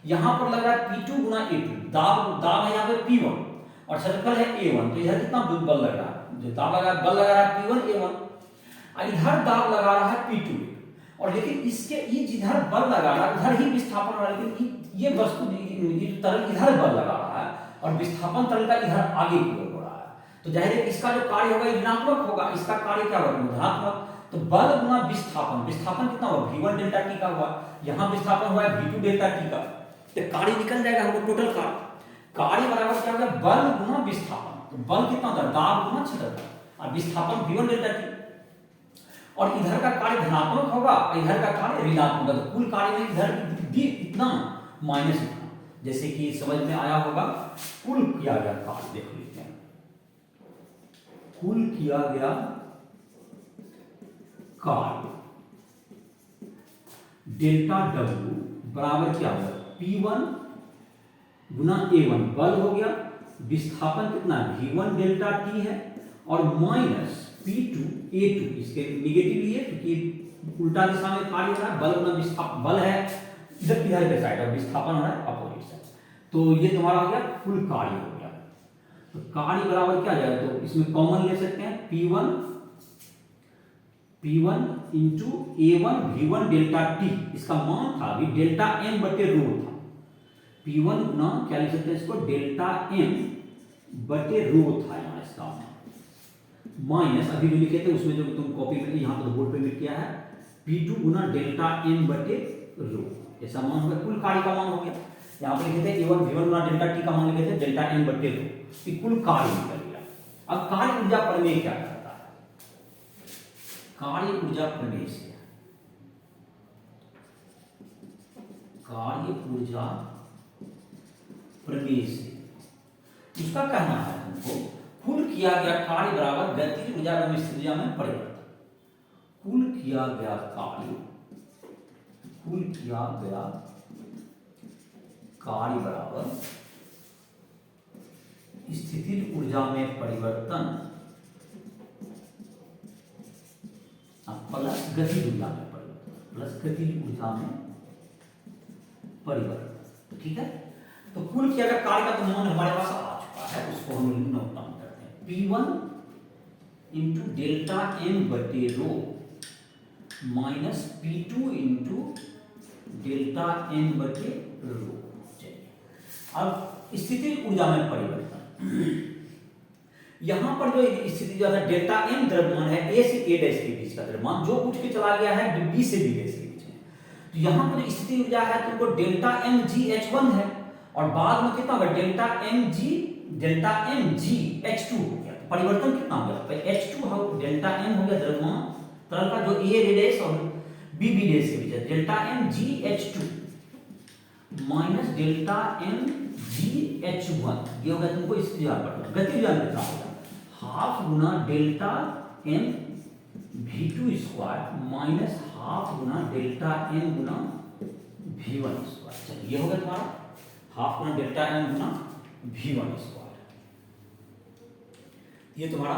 A: यहाँ पर लग रहा है P2 गुना A2, दाब है यहाँ पे P1 और क्षेत्रफल है A1, तो इधर कितना बल लग रहा है, जो दाब लगा बल लगा रहा है P1 A1, और इधर दाब लगा रहा है P2, और लेकिन इसके ये जिधर बल लगा रहा है उधर ही विस्थापन हो रहा है, लेकिन ये वस्तु तरल इधर बल लगा रहा है और विस्थापन तरल का इधर आगे की ओर हो रहा है, तो जाहिर है इसका जो कार्य होगा ऋणात्मक होगा, इसका कार्य क्या होगा, धनात्मक। तो बल गुना विस्थापन, विस्थापन कितना होगा, V1 डेल्टा टी का हुआ, यहाँ विस्थापन हुआ है V2 डेल्टा टी का, तो कार्य निकल जाएगा हमको टोटल कार्य बराबर क्या होगा, बल गुना विस्थापन। तो बल कितना होता है, दाब गुना क्षेत्रफल, और विस्थापन V1 डेल्टा टी, और इधर का कार्य धनात्मक होगा, इधर का कार्य ऋणात्मक होगा, तो कुल कार्य में इधर भी इतना माइनस इतना, जैसे कि समझ में आया होगा। कुल किया गया कार्य देख लेते हैं, कुल किया गया कार्य डेल्टा W बराबर क्या होगा, P1 गुना A1 बल हो गया, विस्थापन कितना V1 डेल्टा T है, और माइनस P2 A2, इसके निगेटिव लिए क्योंकि उल्टा दिशा में कार्य हो रहा है, बल गुना विस्थापन, बल है इधर के साइड और विस्थापन हो रहा है अपोजिट साइड, तो ये तुम्हारा हो गया कुल कार्य हो गया। तो कार्य बराबर क्या आ जाएगा, तो इसमें कॉमन ले सकते हैं P1 into A1 V1 delta T, इसका मान था अभी डेल्टा M बटे रो था, P1 गुना क्या लिख सकते हैं इसको, डेल्टा M बटे रो था यहाँ इसका मान, माइनस अभी जो लिखे थे उसमें जो तुम कॉपी में यहाँ पर बोर्ड पे लिख किया है P2 गुना डेल्टा M बटे रो, ऐसा मान हो गया, कुल कार्य का मान हो गया। यहाँ पे लिखे थे A1 V1 गुना डेल्टा T का मान लिखे थे डेल्टा M बटे रो, कुल कार्य निकल गया। अब कार्य ऊर्जा प्रमेय क्या करता है, कार्य ऊर्जा प्रमेय से, कार्य ऊर्जा प्रमेय से उसका कहना है हमको, कुल किया गया कार्य बराबर गतिज ऊर्जा एवं स्थिर ऊर्जा में परिवर्तन, कुल किया गया कार्य, कुल किया गया कार्य बराबर स्थितिज ऊर्जा में परिवर्तन प्लस गतिज ऊर्जा में परिवर्तन, प्लस गतिज ऊर्जा में परिवर्तन, ठीक है। तो कुल किया गया कार्य का तो मान हमारे पास आ चुका है, उसको हम नोट डाउन करते हैं, P1 इंटू डेल्टा M बटे rho minus P2 into delta M बटे रो। अब स्थिति ऊर्जा में परिवर्तन, यहां पर जो स्थिति जो है डेल्टा M द्रव्यमान है A से A डैश के बीच का द्रव्यमान जो उठ के चला गया है B से B डैश के बीच में, तो यहां पर स्थिति ऊर्जा है तुमको डेल्टा M G H1 है, और बाद में कितना होगा डेल्टा M G H2 हो गया, परिवर्तन कितना हो गया, H2 हो डेल्टा M हो गया द्रव्यमान तरल का जो A डैश और B डैश के बीच है, delta M G H2 minus delta M G H1, ये होगा तुमको स्थिति ऊर्जा पर, गतिज ऊर्जा कितना होगा, हाफ गुना delta M V2 square minus half गुना डेल्टा M गुना V1 स्क्वायर। चलिए ये होगा तुम्हारा हाफ गुना डेल्टा M गुना V1 स्क्वायर, ये तुम्हारा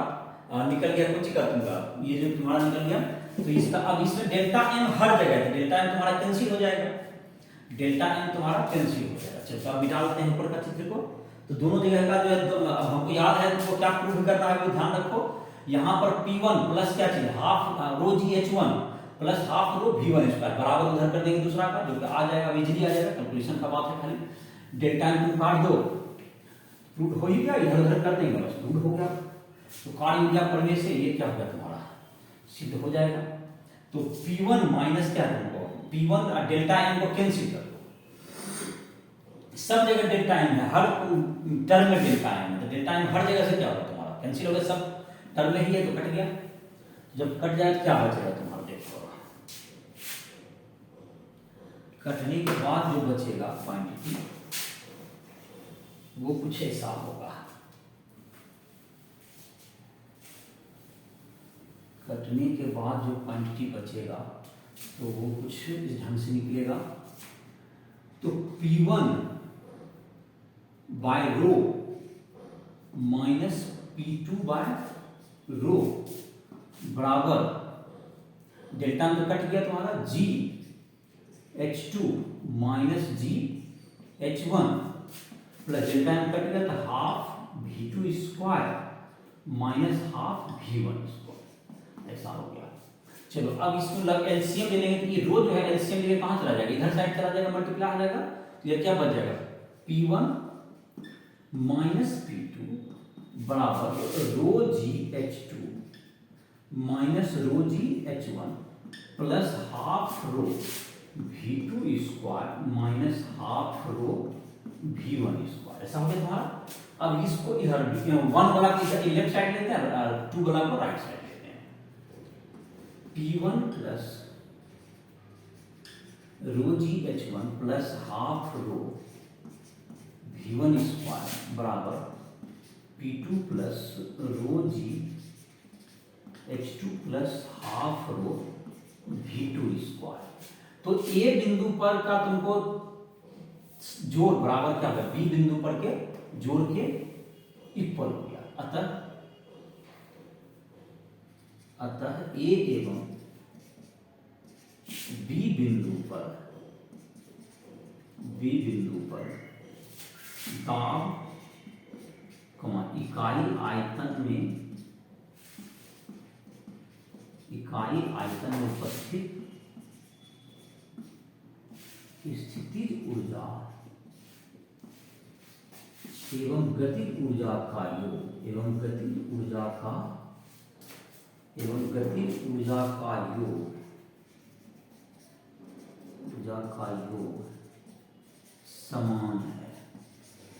A: निकल गया, कुछ कर दूंगा, ये जो तुम्हारा निकल गया, तो इसका अब इसमें डेल्टा M हर जगह है, डेल्टा M तुम्हारा कैंसिल हो जाएगा, डेल्टा M तुम्हारा कैंसिल हो जाएगा। चलो अब मिटा लेते हैं ऊपर का चित्र को, तो दोनों जगह का जो है तो हमको याद है तुमको क्या प्रूफ करना है, वो ध्यान रखो, यहाँ पर P1 प्लस क्या चाहिए, half rho GH1 plus half रो V1 स्क्वायर बराबर उधर कर देंगे दूसरा का, जो कि आ जाएगा इजीली आ जाएगा, कैलकुलेशन का बात है खाली, डेल्टा M तुम काट दो, प्रूफ हो ही गया, इधर उधर कर देंगे बस प्रूफ हो गया। तो कार्य ऊर्जा प्रमेय से ये क्या होगा तुम्हारा सिद्ध हो जाएगा। तो P1 माइनस क्या तुमको P1 डेल्टा M को कैंसिल कर दो, सब जगह डेल्टा M है, हर टर्म में डेल्टा M है, तो डेल्टा M हर जगह से क्या होगा तुम्हारा कैंसिल हो गया, सब टर्म में ही है तो कट गया, जब कट जाए तो क्या बचेगा तुम्हारा, देखो कटने के बाद जो बचेगा क्वांटिटी वो कुछ ऐसा होगा, कटने के बाद जो क्वांटिटी बचेगा तो वो कुछ इस ढंग से निकलेगा। तो P1 बाय रो माइनस P2 बाय रो बराबर डेल्टा में कट गया तुम्हारा GH2 minus GH1 plus delta में कट गया तो half V2 square minus half V1 square, ऐसा हो गया। चलो अब इसको एलसीएम ले लेंगे तो ये रो जो है एलसीएम लेके कहाँ चला जाएगा, इधर साइड चला जाएगा, मल्टीप्लाई हो जाएगा। तो ये क्या बच जाएगा, P1 माइनस P2 बराबर रो GH2 minus rho GH1 plus half रो V2 square minus half rho V1 square, ऐसा हो गया तुम्हारा। अब इसको इधर 1 वाला को लेफ्ट साइड लेते हैं और 2 वाला को राइट साइड लेते हैं। P1 प्लस रो GH1 प्लस हाफ रो V1 स्क्वायर बराबर P2 प्लस रो GH2 प्लस हाफ रो V2 स्क्वायर। तो ए बिंदु पर का तुमको जोड़ बराबर क्या होगा, बी बिंदु पर के जोड़ के इक्वल हो गया। अतः ए एवं बी बिंदु पर दाब इकाई आयतन में उपस्थित स्थितिज ऊर्जा एवं गतिज ऊर्जा का योग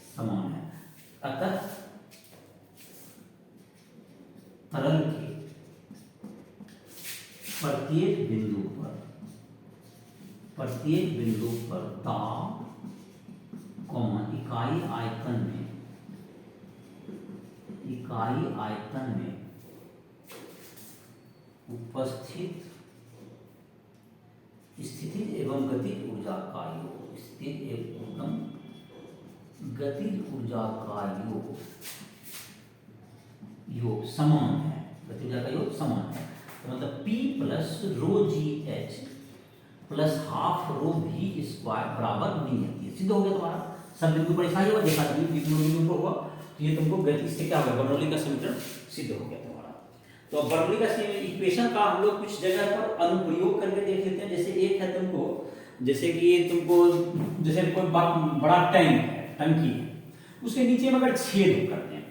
A: समान है। अतः तरल के प्रत्येक बिंदु पर दाब इकाई आयतन में उपस्थित स्थितिज एवं गतिज ऊर्जा का योग समान है। गतिज ऊर्जा का योग समान है, तो मतलब P प्लस रो GH plus half rho V square बराबर नहीं है। सिद्ध हो गया तुम्हारा, सब बिंदु पर ऐसा ही होगा, देखा बिंदु पर हुआ। तो ये तुमको गति से क्या होगा, बर्नौली का समीकरण सिद्ध हो गया तुम्हारा। तो अब बर्नौली का इक्वेशन का हम लोग कुछ जगह पर अनुप्रयोग करके देख लेते हैं। जैसे एक है तुमको, जैसे कि कोई बड़ा टंकी है, उसके नीचे में अगर छेद करते हैं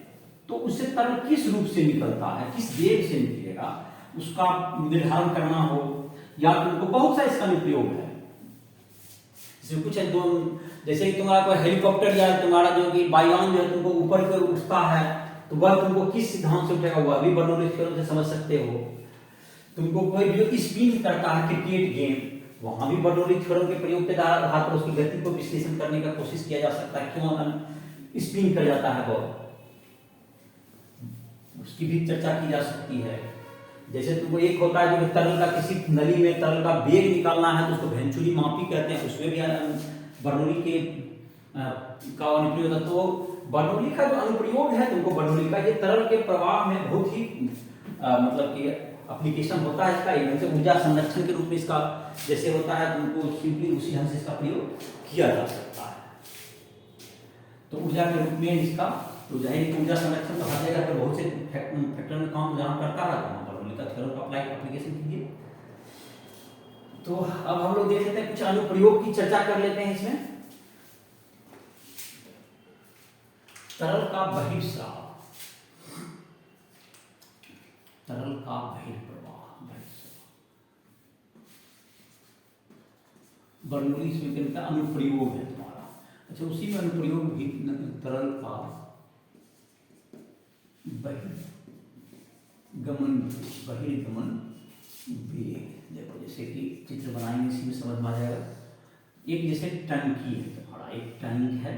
A: तो उससे तरल किस रूप से निकलता है, किस वेग से निकलेगा, उसका निर्धारण करना हो, या तुमको बहुत सा इसका अनुप्रयोग है। कुछ है दो, जैसे कि तुम्हारा कोई हेलीकॉप्टर या तुम्हारा जो कि वायुयान जो है तुमको ऊपर की ओर उठता है, तो वह तुमको किस सिद्धांत से उठेगा, वह भी बर्नौली थ्योरम से समझ सकते हो। तुमको कोई जो स्पिन करता है क्रिकेट गेम, वहां भी बर्नौली थ्योरम के प्रयोग के आधार पर उसकी गति को विश्लेषण करने का कोशिश किया जा सकता है, क्यों स्पिन कर जाता है बॉल, उसकी भी चर्चा की जा सकती है। जैसे तुमको एक होता है जो तरल का किसी नली में तरल का वेग निकालना है, तो उसको वेंचुरी मापी कहते हैं, उसमें भी बर्नौली के का अनुप्रयोग होता है। तो बर्नौली का जो अनुप्रयोग है तुमको बर्नौली का ये तरल के प्रवाह में बहुत ही मतलब कि एप्लीकेशन होता है इसका, एकदम से ऊर्जा संरक्षण के रूप में इसका जैसे होता है तुमको सिंपली उसी ढंग से इसका प्रयोग किया जा सकता है। तो ऊर्जा के रूप में इसका तो जाहिर ऊर्जा संरक्षण तो हर जगह पर बहुत से फैक्टर में काम जहां करता रहता है, बर्नौली का थ्योरम का अप्लाई एप्लीकेशन कीजिए। तो अब हम लोग देख लेते हैं, कुछ अनुप्रयोग की चर्चा कर लेते हैं इसमें। तरल का बहिर्स्राव, तरल का बहिर्प्रवाह, बर्नौली समीकरण का अनुप्रयोग है तुम्हारा। अच्छा, उसी में अनुप्रयोग भी तरल का बहिर्गमन वेग, देखो जैसे कि चित्र बनाएंगे इसी में समझ में आ जाएगा। एक जैसे टंकी है तुम्हारा, एक टैंक है,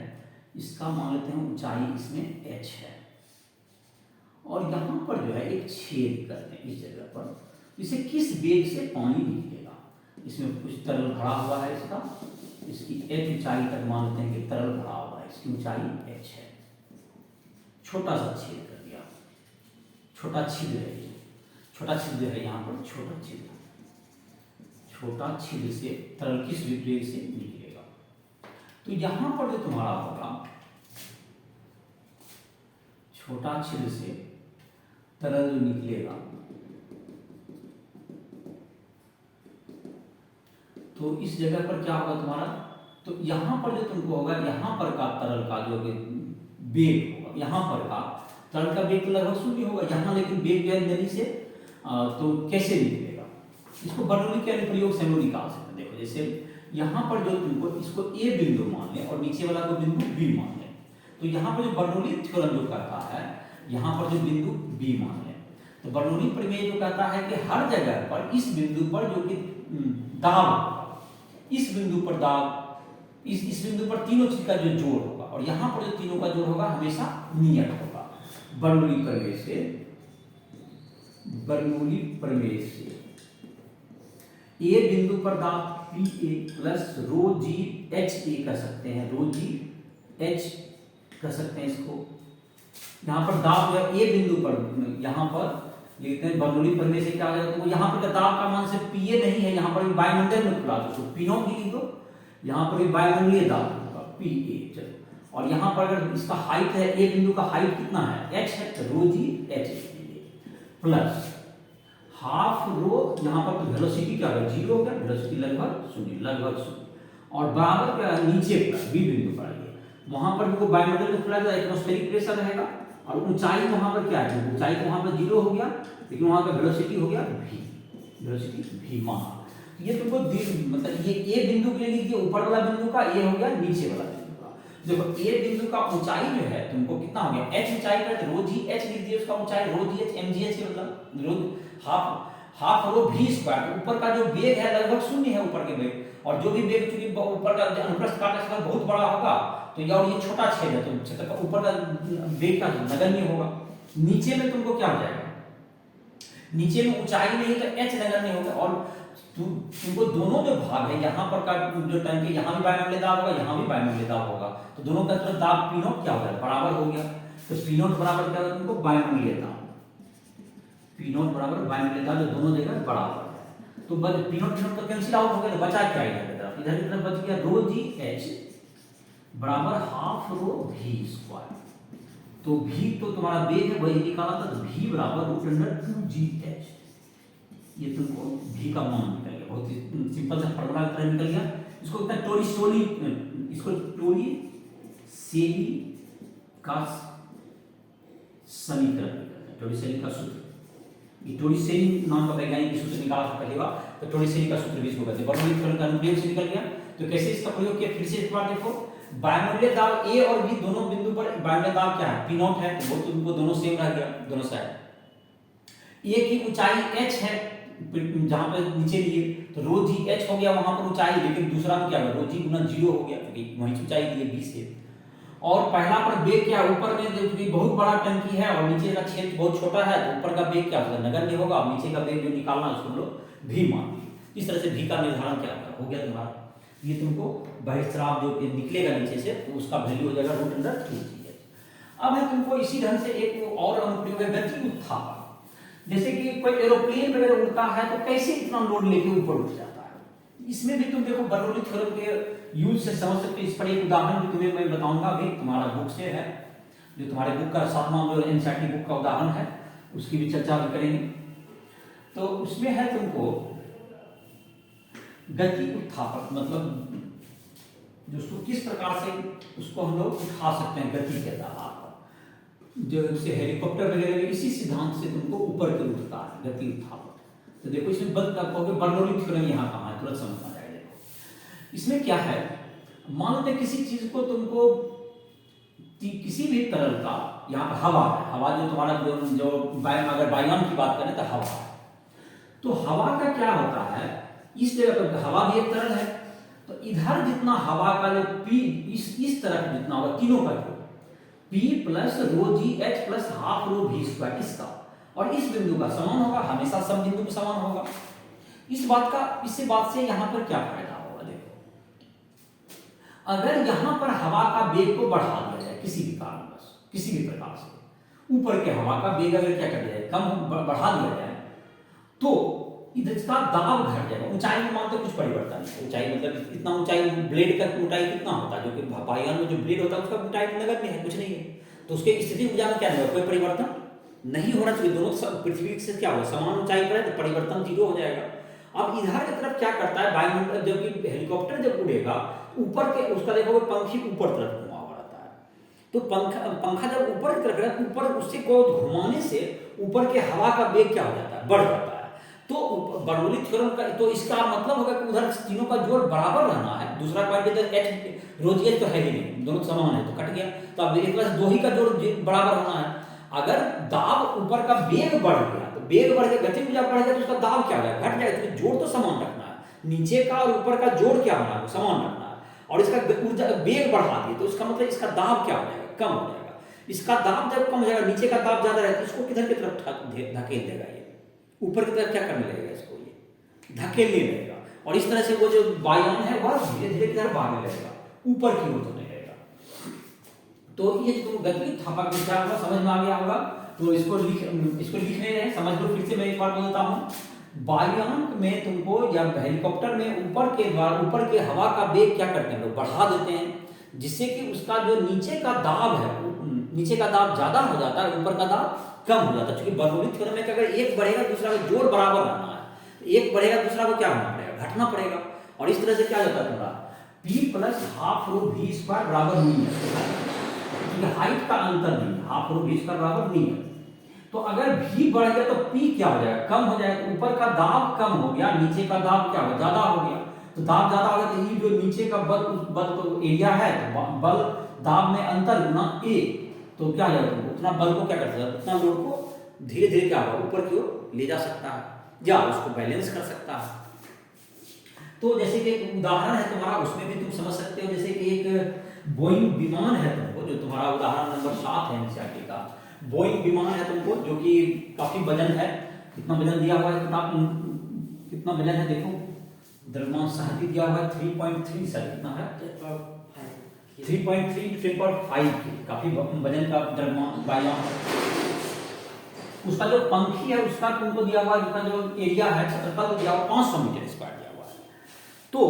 A: इसका मान लेते हैं ऊंचाई इसमें h है, और यहाँ पर जो है एक छेद करते हैं इस जगह पर, इसे किस वेग से पानी निकलेगा। इसमें कुछ तरल भरा हुआ है इसका, इसकी h ऊंचाई तक मानते हैं कि तरल भरा हुआ है, इसकी ऊंचाई h है। छोटा सा छेद कर दिया, छोटा छिद्र है, छोटा छिद्र है यहाँ पर, छोटा छिद्र, छोटा छिद्र से तरल किस विवेग से निकलेगा। तो यहाँ पर जो तुम्हारा होगा छोटा छिद्र से तरल जो निकलेगा, तो इस जगह पर क्या होगा तुम्हारा, तो यहाँ पर जो तुमको होगा, यहाँ पर का तरल का जो वेग होगा, यहाँ पर का तरल का वेग तो लगभग शून्य होगा यहाँ, लेकिन वेग जो है नदी से तो कैसे निकलेगा, इसको बर्नौली के अनुप्रयोग से हम लोग निकाल सकते हैं। देखो जैसे यहाँ पर जो तुमको इसको ए बिंदु मान ले और नीचे वाला को बिंदु बी मान ले, तो यहाँ पर जो बर्नौली थ्योरम जो कहता है, यहाँ पर जो बिंदु बी मान ले, तो बर्नौली प्रमेय जो कहता है कि हर जगह पर इस बिंदु पर जो कि दाब, इस बिंदु पर दाब, इस बिंदु पर तीनों चीज का जो जोड़ होगा, और यहाँ पर जो तीनों का जोड़ होगा हमेशा नियत होगा। बर्नौली प्रमेय से, बर्नौली प्रमेय से ए बिंदु पर दाब P A plus row g H A कह सकते हैं, रो जी एच कह सकते हैं इसको। यहाँ पर दाब जो है ए बिंदु पर, यहाँ पर लिखते हैं बर्नौली प्रमेय से क्या हो जाएगा, तो यहाँ पर दाब का मान से पी ए नहीं है, यहाँ पर वायुमंडल में खुला, तो पी नॉट ही लिख दो, यहाँ पर वायुमंडलीय दाब होगा पी ए। चलो, और यहाँ पर अगर इसका हाइट है, ए बिंदु का हाइट कितना है, एच है, तो rho g h plus half rho, यहाँ पर तो वेलोसिटी क्या होगा, जीरो हो गया, वेलोसिटी लगभग शून्य, लगभग शून्य, और बराबर क्या नीचे पर बी बिंदु पर आइए, वहां पर भी वायुमंडल में खुला जाएगा, एटमॉस्फेरिक प्रेशर रहेगा, और ऊंचाई वहां पर क्या है, ऊंचाई तो वहां पर जीरो हो गया, लेकिन वहां का वेलोसिटी हो गया v, वेलोसिटी v मान। ये तुमको मतलब ये ए बिंदु के लिए लिख दिया, ऊपर वाला बिंदु का, ए हो गया नीचे वाला बिंदु का। देखो ए बिंदु का ऊंचाई जो है तुमको कितना हो गया, h ऊंचाई का रो जी एच लिख दिया, उसका ऊंचाई rho g h m g h मतलब rho half rho v square, ऊपर का जो वेग है लगभग शून्य है ऊपर के वेग, और जो भी वेग चूंकि ऊपर का अनुप्रस्थ काट का बहुत बड़ा होगा, तो ये छोटा छेद है, तो क्षेत्र का ऊपर का वेग का नगण्य होगा। नीचे में तुमको क्या हो जाएगा, नीचे में ऊंचाई नहीं तो h नगण्य होगा, और तुमको दोनों जो भाग है, यहाँ पर का जो टंकी, यहाँ भी वायुमंडलीय दाब होगा, यहाँ भी वायुमंडलीय दाब होगा, तो दोनों का तुरंत दाब पी नॉट क्या हो गया, बराबर हो गया। तो पी नॉट बराबर क्या होगा तुमको, वायुमंडलीय दाब, पी नॉट बराबर वायुमंडलीय दाब, जो दोनों जगह बराबर है, तो बस पी नॉट तो कैंसिल आउट हो गया, तो बचा क्या इधर की तरफ, इधर की तरफ बच गया रो जी एच बराबर हाफ रो v स्क्वायर, तो v तो तुम्हारा वेग है वही निकाला था, तो v बराबर रूट अंडर 2gh, ये तुमको v का मान निकल गया, बहुत ही सिंपल सा फॉर्मूला की तरह निकल गया। इसको इतना टोरिसेली, इसको टोरिसेली का समीकरण निकलता है, टोरिसेली का सूत्र, ये टोरिसेली नाम का वैज्ञानिक सूत्र निकाला था पहली बार, तो टोरिसेली का सूत्र भी इसको कहते हैं, बर्नौली थ्योरम का अनुप्रयोग से निकल गया। तो कैसे इसका प्रयोग किया, फिर से एक बार देखो, वायुमंडलीय दाब ए और बी दोनों बिंदु पर वायुमंडलीय दाब क्या है, पी नॉट है, तो वो तुमको दोनों सेम रह गया दोनों साइड। ए की ऊंचाई h है, जहां पे नीचे लिए तो रो जी एच हो गया वहां पर ऊंचाई, लेकिन दूसरा में क्या होगा, रो जी गुना जीरो हो गया, क्योंकि वहीं ऊंचाई दी है बी से। और पहला पर वेग क्या है, ऊपर में क्योंकि बहुत बड़ा टंकी है और नीचे का छेद बहुत छोटा है, तो ऊपर का वेग क्या होगा, नगण्य होगा, और नीचे का वेग जो निकालना है उसको हम लोग v मान लिया। इस तरह से v का निर्धारण क्या हो गया तुम्हारा, ये तुमको बहिस्राव जो निकलेगा नीचे से, तो उसका वैल्यू हो जाएगा रूट अंडर 2gh। अब है तुमको इसी ढंग से एक और अनुप्रयोग है, गति उत्थापन। जैसे कि कोई एरोप्लेन वगैरह उड़ता है तो कैसे इतना लोड लेके ऊपर उठ जाता है, इसमें भी तुम देखो बर्नौली थ्योरम के यूज से समझ सकते हो। इस पर एक उदाहरण भी तुम्हें मैं बताऊंगा, अभी तुम्हारा बुक से है, जो तुम्हारे बुक का 7वां जो एनसीईआरटी बुक का उदाहरण है, उसकी भी चर्चा भी करेंगे। तो उसमें है तुमको गति उत्थापक, मतलब जो किस प्रकार से उसको हम लोग उठा सकते हैं गति के आधार पर, जैसे हेलीकॉप्टर वगैरह में इसी सिद्धांत से तुमको ऊपर की उठता है गति उत्थापक। तो देखो इसमें बर्नौली थ्योरम यहाँ कहाँ है, तुरंत समझ आ जाएगा। देखो इसमें क्या है, मान लो किसी चीज को तुमको किसी भी तरल का, यहाँ पर हवा है, हवा जो तुम्हारा जो अगर वायुयान की बात करें तो हवा है, तो हवा का क्या होता है, इस जगह पर हवा भी एक तरल है, तो इधर जितना हवा का जो पी, इस तरफ जितना होगा तीनों का जो P प्लस रो g h plus half rho v square इसका, और इस बिंदु का समान होगा, हमेशा सब बिंदु में समान होगा। इससे बात से यहाँ पर क्या फायदा होगा? देखो, अगर यहाँ पर हवा का वेग को बढ़ा दिया जाए किसी भी कारणवश, किसी भी प्रकार से ऊपर के हवा का वेग अगर क्या कर दिया जाए, बढ़ा दिया जाए, तो इधर का दाब घट जाएगा। ऊंचाई में मानते कुछ परिवर्तन नहीं, ऊंचाई मतलब इतना ऊंचाई, ब्लेड का ऊंचाई कितना होता है, जो कि वायुयान में जो ब्लेड होता है उसका ऊंचाई नगण्य है, कुछ नहीं है, तो उसके स्थिति ऊर्जा में क्या नहीं होगा, कोई परिवर्तन नहीं होना चाहिए। दोनों पृथ्वी से क्या होगा, समान ऊंचाई पर है तो परिवर्तन 0 हो जाएगा। अब इधर की तरफ क्या करता है वायुमंडल, जब हेलीकॉप्टर जब उड़ेगा ऊपर के, उसका देखोगे पंखी ऊपर तरफ घुमा हुआ रहता है, तो पंखा जब ऊपर की तरफ है, ऊपर उससे को घुमाने से ऊपर के हवा का वेग क्या हो जाता है, बढ़ जाता है। तो बर्नौली थ्योरम का, तो इसका मतलब होगा कि उधर तीनों का जोड़ बराबर रहना है। दूसरा पॉइंट इधर एच रोज एच तो है ही नहीं, दोनों समान है तो कट गया, तो अब एक दो ही का जोड़ बराबर होना है। अगर दाब ऊपर का वेग बढ़ गया तो वेग बढ़ गया, गति ऊर्जा बढ़ गया तो उसका दाब क्या हो जाएगा, घट जाएगा। तो जोड़ तो समान रखना है, नीचे का और ऊपर का जोड़ क्या होना है, समान रखना है। और इसका ऊर्जा वेग बढ़ा दिए तो इसका मतलब इसका दाब क्या हो जाएगा, कम हो जाएगा। इसका दाब जब कम हो जाएगा, नीचे का दाब ज्यादा रहेगा, इसको किधर की तरफ धकेल देगा, ये ऊपर की तरफ क्या करने लगेगा, इसको ये धकेलने लगेगा। और इस तरह से वो जो वायुयान है वह धीरे धीरे किधर भागने लगेगा, ऊपर की ओर होने लगेगा। तो ये जो गति थापक विचार होगा, समझ में आ गया होगा, तो इसको लिखने रहे, समझ लो। फिर से मैं एक बार बोलता हूँ, वायुयान में तुमको या हेलीकॉप्टर में ऊपर के हवा का वेग क्या करते हैं, लोग बढ़ा देते हैं, जिससे कि उसका जो नीचे का दाब है, नीचे का दाब ज्यादा हो जाता है, ऊपर का दाब कम हो जाता है। क्योंकि बर्नौली थ्योरम में अगर एक बढ़ेगा दूसरा का जोड़ बराबर रहना है, एक बढ़ेगा दूसरा को क्या होना पड़ेगा, घटना पड़ेगा। और इस तरह से क्या होता है तुम्हारा P plus half rho V square बराबर नहीं है, क्योंकि हाइट का अंतर नहीं है, हाफ रो V स्क्वायर बराबर नहीं है। तो अगर V बढ़ गया तो P क्या हो जाएगा, कम हो जाएगा। तो ऊपर का दाब कम हो गया, नीचे का दाब क्या हो, ज्यादा हो गया। तो दाब ज्यादा हो गया तो ये जो नीचे का बल तो एरिया है, तो बल दाब में अंतर गुना A, तो क्या हो जाएगा, उतना बल को क्या कर सकता है, उतना लोड को धीरे धीरे क्या होगा, ऊपर की ओर ले जा सकता है या उसको बैलेंस कर सकता है। तो जैसे कि एक उदाहरण है तुम्हारा, उसमें भी तुम समझ सकते हो। जैसे कि एक बोइंग विमान है तुमको, जो तुम्हारा उदाहरण नंबर 7 है एनसीईआरटी का। बोइंग विमान है तुमको, जो कि काफी वजन है, कितना वजन दिया हुआ है, कितना वजन है देखो, द्रव्यमान साहित्य दिया हुआ है 3.3 सर, कितना है 3.3 10.5, काफी वजन का द्रव्यमान वायुयान। उसका जो पंखी है उसका तुमको दिया हुआ, जिसका जो एरिया है क्षेत्रफल तो दिया हुआ 500 मीटर स्क्वायर दिया हुआ है। तो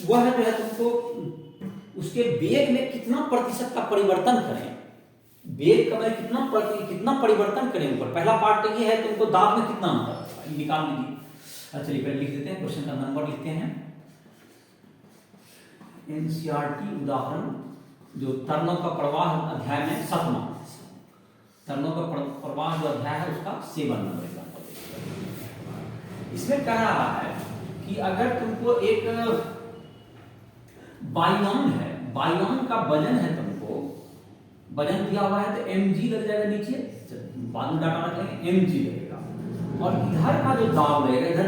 A: वह जो है तुमको उसके वेग में कितना प्रतिशत का परिवर्तन करें, वेग का में कितना परिवर्तन करें ऊपर। पहला पार्ट तो ये है तुमको दाब में कितना अंतर निकाल लीजिए। चलिए पहले लिख देते हैं, क्वेश्चन का नंबर लिखते हैं। एनसीईआरटी उदाहरण जो तरलों का प्रवाह अध्याय में 7वां, तरलों का प्रवाह जो अध्याय है उसका 7 नंबर एग्जांपल। इसमें कह रहा है कि अगर तुमको एक वायुयान है, वायुयान का वजन है, तुमको वजन दिया हुआ है तो mg लग जाएगा नीचे, बाद में डाटा रखेंगे mg लगेगा। और इधर का जो दाब लगेगा,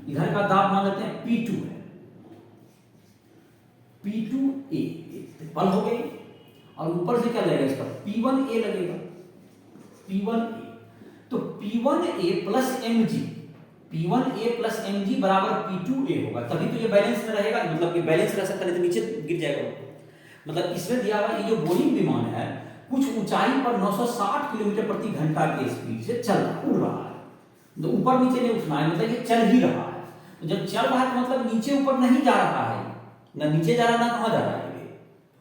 A: इधर का दाब मान लेते हैं P2 है, P2A बल हो गई। और ऊपर से क्या लगेगा इसका P1A लगेगा, P1A। तो P1A plus mg, P1A plus mg बराबर P2A होगा, तभी तो ये बैलेंस में रहेगा। मतलब कि बैलेंस रह सकता है, नहीं तो नीचे गिर जाएगा। मतलब इसमें दिया हुआ ये जो बोइंग विमान है कुछ ऊंचाई पर 960 किलोमीटर प्रति घंटा के स्पीड से उड़ रहा है, तो ऊपर नीचे नहीं उठना है, मतलब ये चल ही रहा है। तो जब चल रहा है तो मतलब नीचे ऊपर नहीं जा रहा है, ना नीचे जा रहा है ना कहाँ जा रहा है,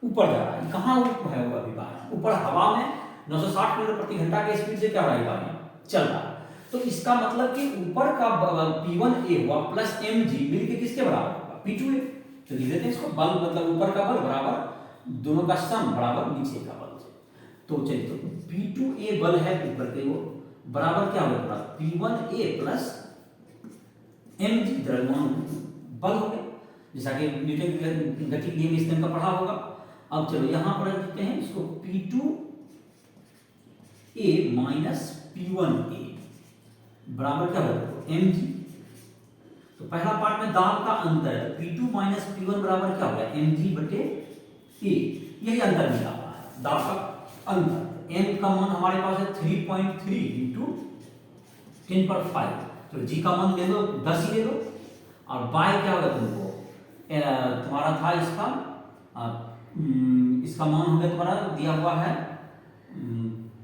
A: ऊपर जा रहा है। कहाँ है वो अभी ऊपर हवा में 960 किलोमीटर प्रति घंटा के स्पीड से क्या रहेगा, चल रहा है। तो इसका मतलब कि ऊपर का P1A हुआ प्लस mg मिलके किसके बराबर होगा, P2A। तो लिख देते हैं इसको, बल मतलब ऊपर का बल बराबर दोनों का सम बराबर नीचे का बल से। तो चलिए तो P2A बल है ऊपर के, वो बराबर क्या होगा, P1A प्लस mg द्रव्यमान बल हो गया, जैसा कि न्यूटन की गति के नियम इस का पढ़ा होगा। अब चलो यहां पर लिखते हैं इसको P2A माइनस P1A बराबर क्या होगा mg। तो पहला पार्ट में दाब का अंतर है, P2 माइनस P1 बराबर क्या होगा mg बटे a। यही अंतर मिला हुआ है, दाब का अंतर। m का मान हमारे पास है 3.3 इंटू 10 पर 5, तो जी का मान ले लो 10 ही ले लो, और बाय क्या होगा तुमको तुम्हारा था इसका मान हो गया तुम्हारा दिया हुआ है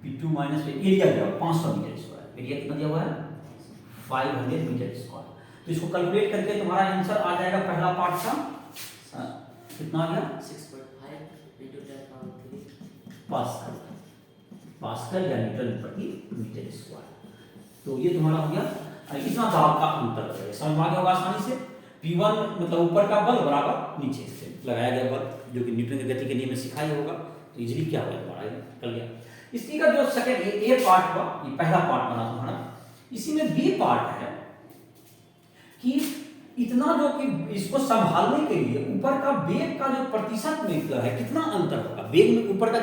A: P2 माइनस एरिया दिया हुआ 500 मीटर स्क्वायर, एरिया कितना दिया हुआ है 500 मीटर स्क्वायर। तो इसको कैलकुलेट करके तुम्हारा आंसर आ जाएगा पहला पार्ट का कितना आ गया
B: 6.5 into 10 power 3
A: पास्कल, पास्कल या न्यूटन प्रति मीटर स्क्वायर। तो ये तुम्हारा हो गया इतना दाब का अंतर है, समझ में आ गया होगा आसानी से। P1 मतलब ऊपर का बल बराबर नीचे से लगाया गया बल, जो कि न्यूटन की गति के नियम में सिखा ही होगा, तो इजीली क्या होगा तुम्हारा निकल गया। इसी का जो सेकंड ए पार्ट हुआ, ये पहला पार्ट बना तुम्हारा। इसी में बी पार्ट है कि इतना जो कि इसको संभालने के लिए ऊपर का वेग का जो प्रतिशत में है कितना अंतर होगा, वेग में ऊपर का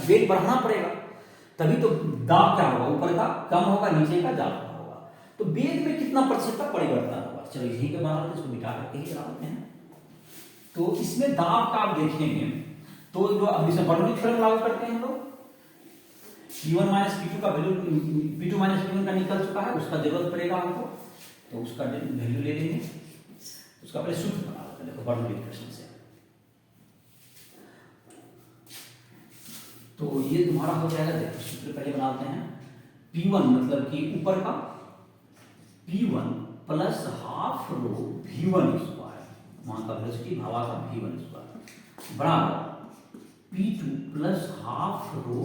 A: वेग बढ़ाना पड़ेगा, तभी तो दाब क्या होगा ऊपर का कम होगा, नीचे का ज्यादा होगा। तो वेग में कितना प्रतिशत का परिवर्तन होगा, चलो यही के बारे इसको मिटा करके ही चलाते हैं। तो इसमें दाब का आप देखेंगे तो जो अब इसमें बर्नौली थ्योरम लागू करते हैं हम लोग, P1 माइनस P2 का वैल्यू P2 माइनस P1 का निकल चुका है, उसका जरूरत पड़ेगा हमको, तो उसका वैल्यू ले लेंगे, उसका पहले सूत्र बना लेते हैं। देखो बर्नौली इक्वेशन से तो ये तुम्हारा हो जाएगा, देखो सूत्र पहले बनाते हैं। P1 मतलब कि ऊपर का P1 प्लस हाफ रो V1 स्क्वायर, वहां का वेलोसिटी हवा का V1 स्क्वायर बराबर P2 प्लस हाफ रो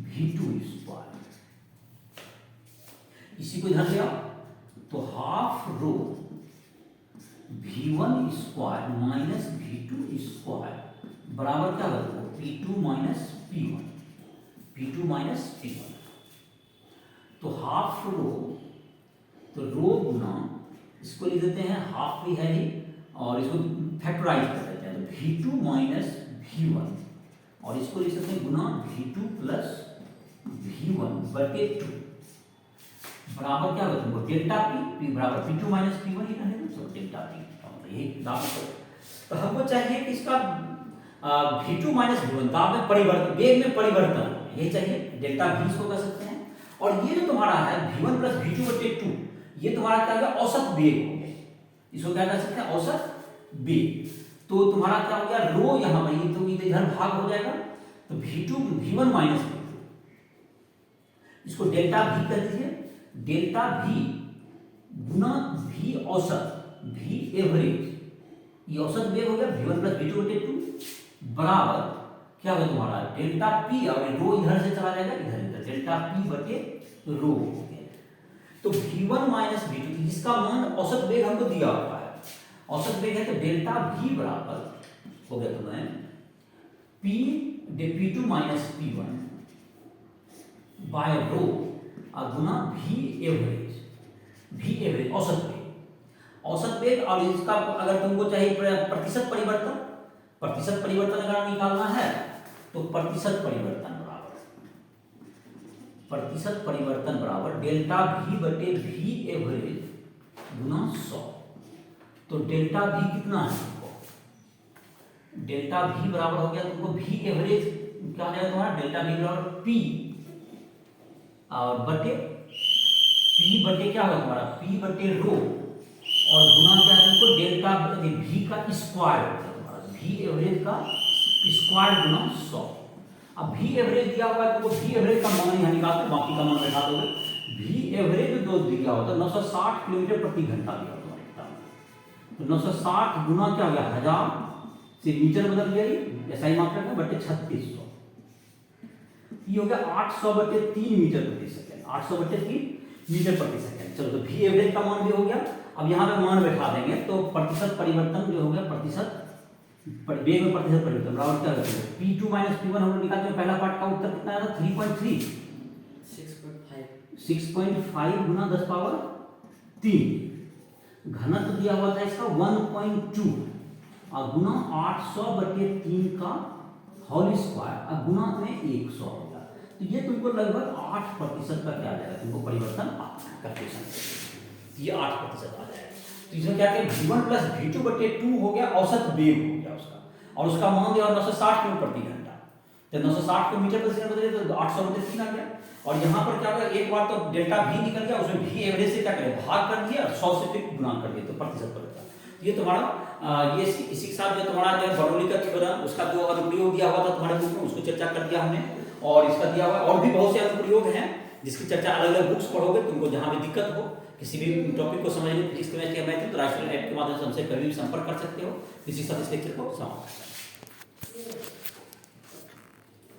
A: V2 स्क्वायर। इसी को ध्यान दिया तो half rho V1 square minus V2 square बराबर क्या होगा P2 minus P1, P2 minus P1। तो हाफ रो, तो रो गुना इसको लिख देते हैं, हाफ भी है ही और इसको फैक्टराइज कर देते हैं, तो V2 माइनस V1 और इसको लिख सकते हैं गुना V2 प्लस V1 बटे 2 बराबर क्या होगा तुमको डेल्टा P बराबर P2 माइनस P1 ही रहेगा, तो डेल्टा P यही दाब। तो हमको चाहिए कि इसका V2 माइनस V1 दाब में परिवर्तन, वेग में परिवर्तन यही चाहिए, डेल्टा V इसको कह सकते हैं। और ये जो तुम्हारा है V1 प्लस V2 बटे 2, ये तुम्हारा क्या होगा औसत वेग हो गया, इसको क्या कह सकते हैं औसत वेग। तो तुम्हारा क्या हो गया रो यहां पर ये तो इधर भाग हो जाएगा, तो V2 V1 माइनस V2 इसको डेल्टा V कर दीजिए, डेल्टा V गुना V औसत V एवरेज, ये औसत वेग हो गया V1 प्लस V2 बटे 2 बराबर क्या होगा तुम्हारा डेल्टा P, और रो इधर से चला जाएगा इधर डेल्टा P बटे रो हो गया। तो V1 माइनस V2 जिसका मान औसत वेग हमको दिया हुआ है, औसत वेग है तो डेल्टा V बराबर हो गया तुम्हें P2 माइनस P1 बाय रो गुना V एवरेज औसत वेग। और इसका अगर तुमको चाहिए प्रतिशत परिवर्तन अगर निकालना है तो प्रतिशत परिवर्तन बराबर डेल्टा V बटे V एवरेज गुना 100। तो डेल्टा V कितना है तुमको, डेल्टा V बराबर हो गया तुमको V एवरेज क्या हो जाएगा तुम्हारा डेल्टा V बराबर P और बटे P बटे क्या होगा तुम्हारा P बटे रो और गुना क्या है तुमको डेल्टा V का स्क्वायर होता है तुम्हारा V एवरेज का स्क्वायर गुना 100। अब V एवरेज दिया हुआ है तुमको, V एवरेज का मान यहाँ निकालते बाकी का मान बैठा दोगे। V एवरेज जो दिया होता है 960 किलोमीटर प्रति घंटा दिया होता है, तो 960 गुना क्या हो गया 1000 से मीटर बदल गया ऐसा ही मात्रा है बटे 3600, ये हो गया 800 बटे 3 मीटर प्रति सेकंड, 800 बटे 3 मीटर प्रति सेकंड। चलो तो V एवरेज का मान भी हो गया। अब यहाँ पे मान बैठा देंगे तो प्रतिशत परिवर्तन जो हो गया वेग में प्रतिशत परिवर्तन बराबर क्या होगा P2 माइनस P1 हम लोग निकालते हैं, पहला पार्ट का उत्तर कितना आया था 3.3 6.5 गुना 10 पावर 3, घनत्व दिया हुआ था इसका 1.2 और गुना 800 बटे 3 का होल स्क्वायर और गुना में 100 होगा। तो ये तुमको लगभग 8% का क्या आ जाएगा तुमको परिवर्तन ये 8% आ जाएगा। तो इसमें क्या है V1 प्लस V2 बटे 2 हो गया औसत वेग हो गया उसका, और उसका मान दिया 960 किलोमीटर प्रति घंटा। तो 960 को मीटर प्रति सेकंड बदले तो 800 बटे 3 आ गया। और यहाँ पर क्या होगा, एक बार तो डेल्टा भी निकल गया, उसमें भी एवरेज से क्या करें भाग कर दिया और 100 से फिर गुणा कर दिया तो प्रतिशत पड़ेगा। ये तुम्हारा ये इसी के साथ जो तुम्हारा जो बर्नौली का थ्योरम उसका जो अनुप्रयोग दिया हुआ था तुम्हारे बुक में, उसको चर्चा कर दिया हमने। और इसका दिया हुआ और भी बहुत से अनुप्रयोग हैं जिसकी चर्चा अलग अलग बुक्स पढ़ोगे, तुमको जहाँ भी दिक्कत हो किसी भी टॉपिक को समझने फिजिक्स केमिस्ट्री या मैथ तो राष्ट्रीय ऐप के माध्यम से हमसे कभी भी संपर्क कर सकते हो। इसी साथ इस लेक्चर को समाप्त करते हैं।